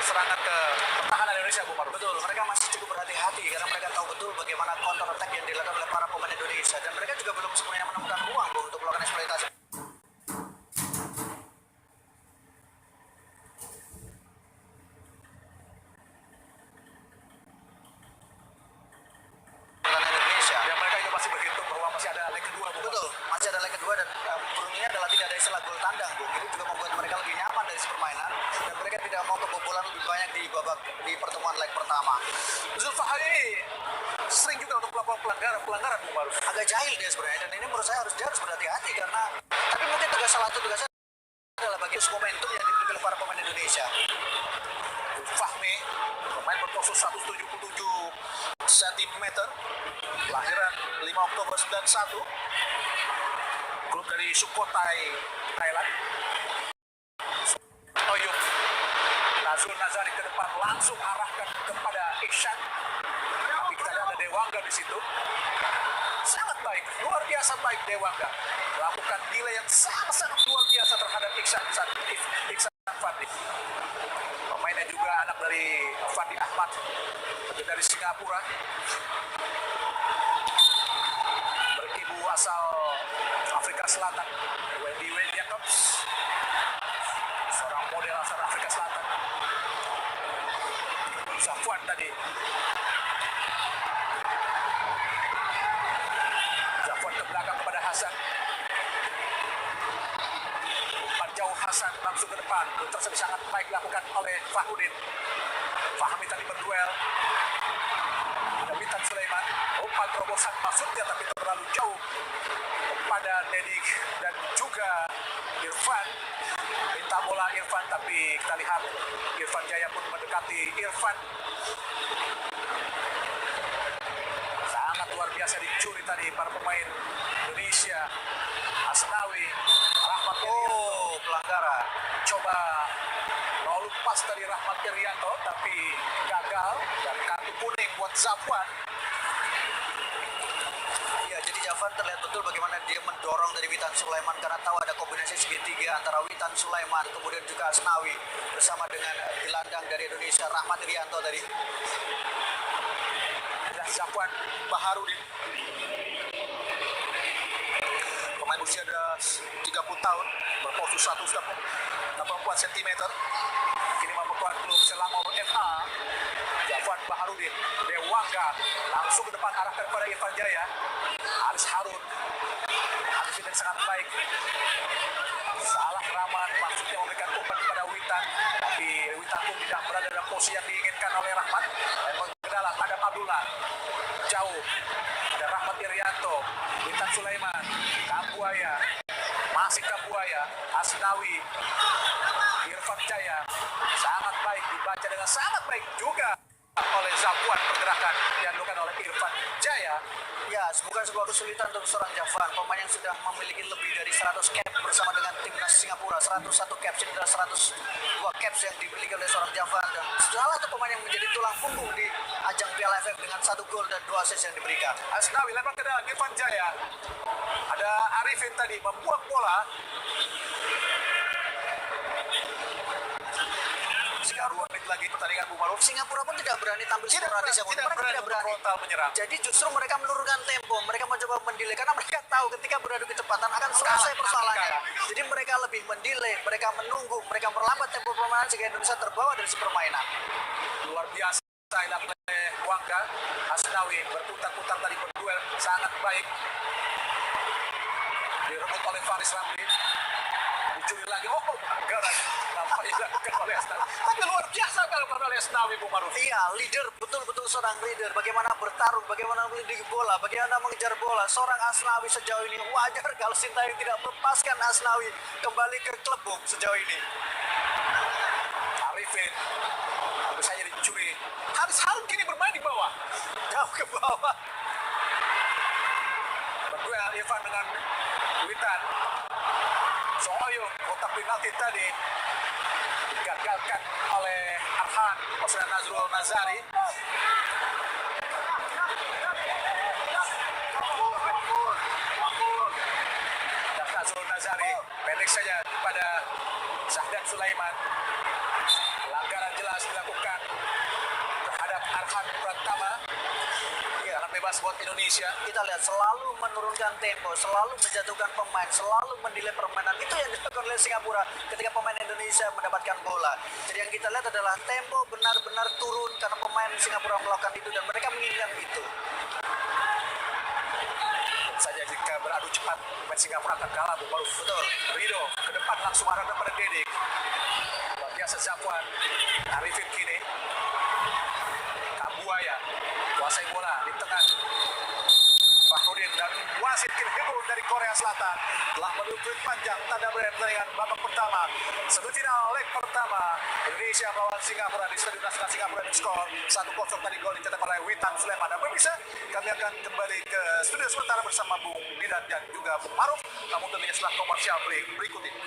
serangan ke pertahanan Indonesia, Bu Maruf. Betul, mereka masih cukup berhati-hati karena mereka tahu betul bagaimana counter attack yang dilakukan oleh para pemain Indonesia, dan mereka juga belum sepenuhnya menemukan ruang untuk melakukan eksploitasi. Indonesia. Dan mereka juga masih berhitung bahwa masih ada leg kedua, Bu. Betul, masih ada leg kedua dan beruntungnya adalah tidak ada istilah gol tandang, Bu. Ini juga membuat mereka lebih nyaman dari sisi permainan dan mereka tidak mau kebobolan lebih banyak di pertemuan leg pertama. Zulfahmi sering juga untuk melakukan pelanggaran, Bu Maruf. Agak jahil dia sebenarnya, dan ini menurut saya dia harus berhati-hati karena tapi mungkin tugasnya adalah bagi momentum yang dimiliki oleh para pemain Indonesia. Fahmi, pemain berpose 177 cm, lahiran 5 Oktober 91, klub dari Sukhothai, Thailand. Oyuk, Nazrul Nazari ke depan langsung arahkan kepada Ihsan. Tapi kita lihat ada Dewangga di situ. Sangat baik, luar biasa baik Dewangga. Melakukan delay yang sangat luar biasa terhadap Ihsan Fandi. Pemainnya juga anak dari Fandi Ahmad dari Singapura. Beribu asal Afrika Selatan, Wendy Jacobs, seorang model asal Afrika Selatan. Zafwan tadi. Zafwan ke belakang kepada Hasan. Umpan jauh Hasan langsung ke depan. Tersebut sangat baik dilakukan oleh Fahrudin. Fahmi tadi berduel. Ada Witan Sulaiman. Umpan terobosan maksudnya tapi terlalu jauh kepada Dedik dan juga Irfan. Minta bola Irfan tapi kita lihat Irfan Jaya pun mendekati Irfan. Sangat luar biasa biasa dicuri tadi para pemain Indonesia. Asnawi, Rahmat Irianto, Pelanggaran. coba mau lepas dari Rahmat Irianto tapi gagal dan kartu kuning buat Zafwan. Ya, jadi Zafwan terlihat betul bagaimana dia mendorong dari Witan Sulaiman karena tahu ada kombinasi segitiga antara Witan Sulaiman kemudian juga Asnawi bersama dengan gelandang dari Indonesia Rahmat Irianto tadi. Dan Zafwan Baharudin, pemain usia ada 30 tahun, berposisi 184 cm, kini memegang klub Selangor FA. Zafwan Baharudin, Dewangga, langsung ke depan arah kepada Irfan Jaya. Aris Harun, Aris ini sangat baik. Salah Rahman, maksudnya memberikan umpan kepada Witan, tapi Witan pun tidak berada dalam posisi yang diinginkan oleh Rahmat. Dan ke dalam ada Abdullah, jauh. Ada Rahmat Irianto, Witan Sulaiman, Kabuaya, masih Kabuaya, Asnawi, Irfan Jaya, sangat baik dibaca dengan sangat baik juga oleh Zafwan pergerakan yang dilakukan oleh Irfan Jaya. Ya, bukan sebuah kesulitan untuk seorang Zafwan, pemain yang sudah memiliki lebih dari 100 cap bersama dengan timnas Singapura. 101 caps ini adalah 102 caps yang dimiliki oleh seorang Zafwan dan salah satu pemain yang menjadi tulang punggung di ajang Piala AFF dengan 1 gol dan 2 assist yang diberikan. Asnawi lempar ke dalam Irfan Jaya. Ada Arifin tadi membuang bola. Tinggal 2 menit lagi pertandingan Bung Maruf. Singapura pun tidak berani tampil sporadis, mereka tidak berani frontal menyerang. Jadi justru mereka menurunkan tempo, mereka mencoba mendelay karena mereka tahu ketika beradu kecepatan akan selesai persoalannya. Jadi mereka lebih mendelay, mereka menunggu, mereka melambat tempo permainan sehingga Indonesia terbawa dari si permainan. Luar biasa dilakukan oleh Wangga. Asnawi berputar-putar tadi berduel sangat baik. Direbut oleh Faris Ramli. Dicuri lagi. Oh, pelanggaran. Nampaknya dilakukan oleh Asnawi. Tapi luar biasa kalau oleh Asnawi, Bung Maruf. Iya, leader, betul-betul seorang leader. Bagaimana bertarung, bagaimana melindungi bola, bagaimana mengejar bola. Seorang Asnawi sejauh ini wajar kalau Sintayong tidak melepaskan Asnawi kembali ke klub sejauh ini. Arifin baru saja dicuri. Haris Harun kini bermain di bawah. Jauh ke bawah. Berduel Irfan dengan Witan. Sohoyong, kotak penalti tadi digagalkan oleh Arhan, maksudnya Nazrul Nazari. Dan Nazrul Nazari pendek saja kepada Zahdan Sulaiman. Pelanggaran jelas dilakukan terhadap Arhan Pratama. Ya, bebas buat Indonesia. Kita lihat selalu menurunkan tempo, selalu menjatuhkan pemain, selalu mendelay permainan. Itu yang dilakukan oleh Singapura ketika pemain Indonesia mendapatkan bola. Jadi yang kita lihat adalah tempo benar-benar turun karena pemain Singapura melakukan itu dan mereka menginginkan itu. Saja jika beradu cepat, pemain Singapura akan kalah, Bung Maruf. Betul. Rido ke depan langsung arah kepada Dedik. Luar biasa Zafwan. Arifin kini. Kabuaya kuasai bola di tengah. Fahrudin dan wasit Kim Hee-gun dari Korea Selatan telah menuntut panjang tanda pertandingan babak pertama semifinal leg pertama Indonesia melawan Singapura di Stadion Nasional Singapura dengan skor 1-0 tadi gol dicetak oleh Witan Sulaiman. Dan pemirsa, kami akan kembali ke studio sementara bersama Bung Didan dan juga Bung Maruf, namun tentunya setelah komersial break berikut ini.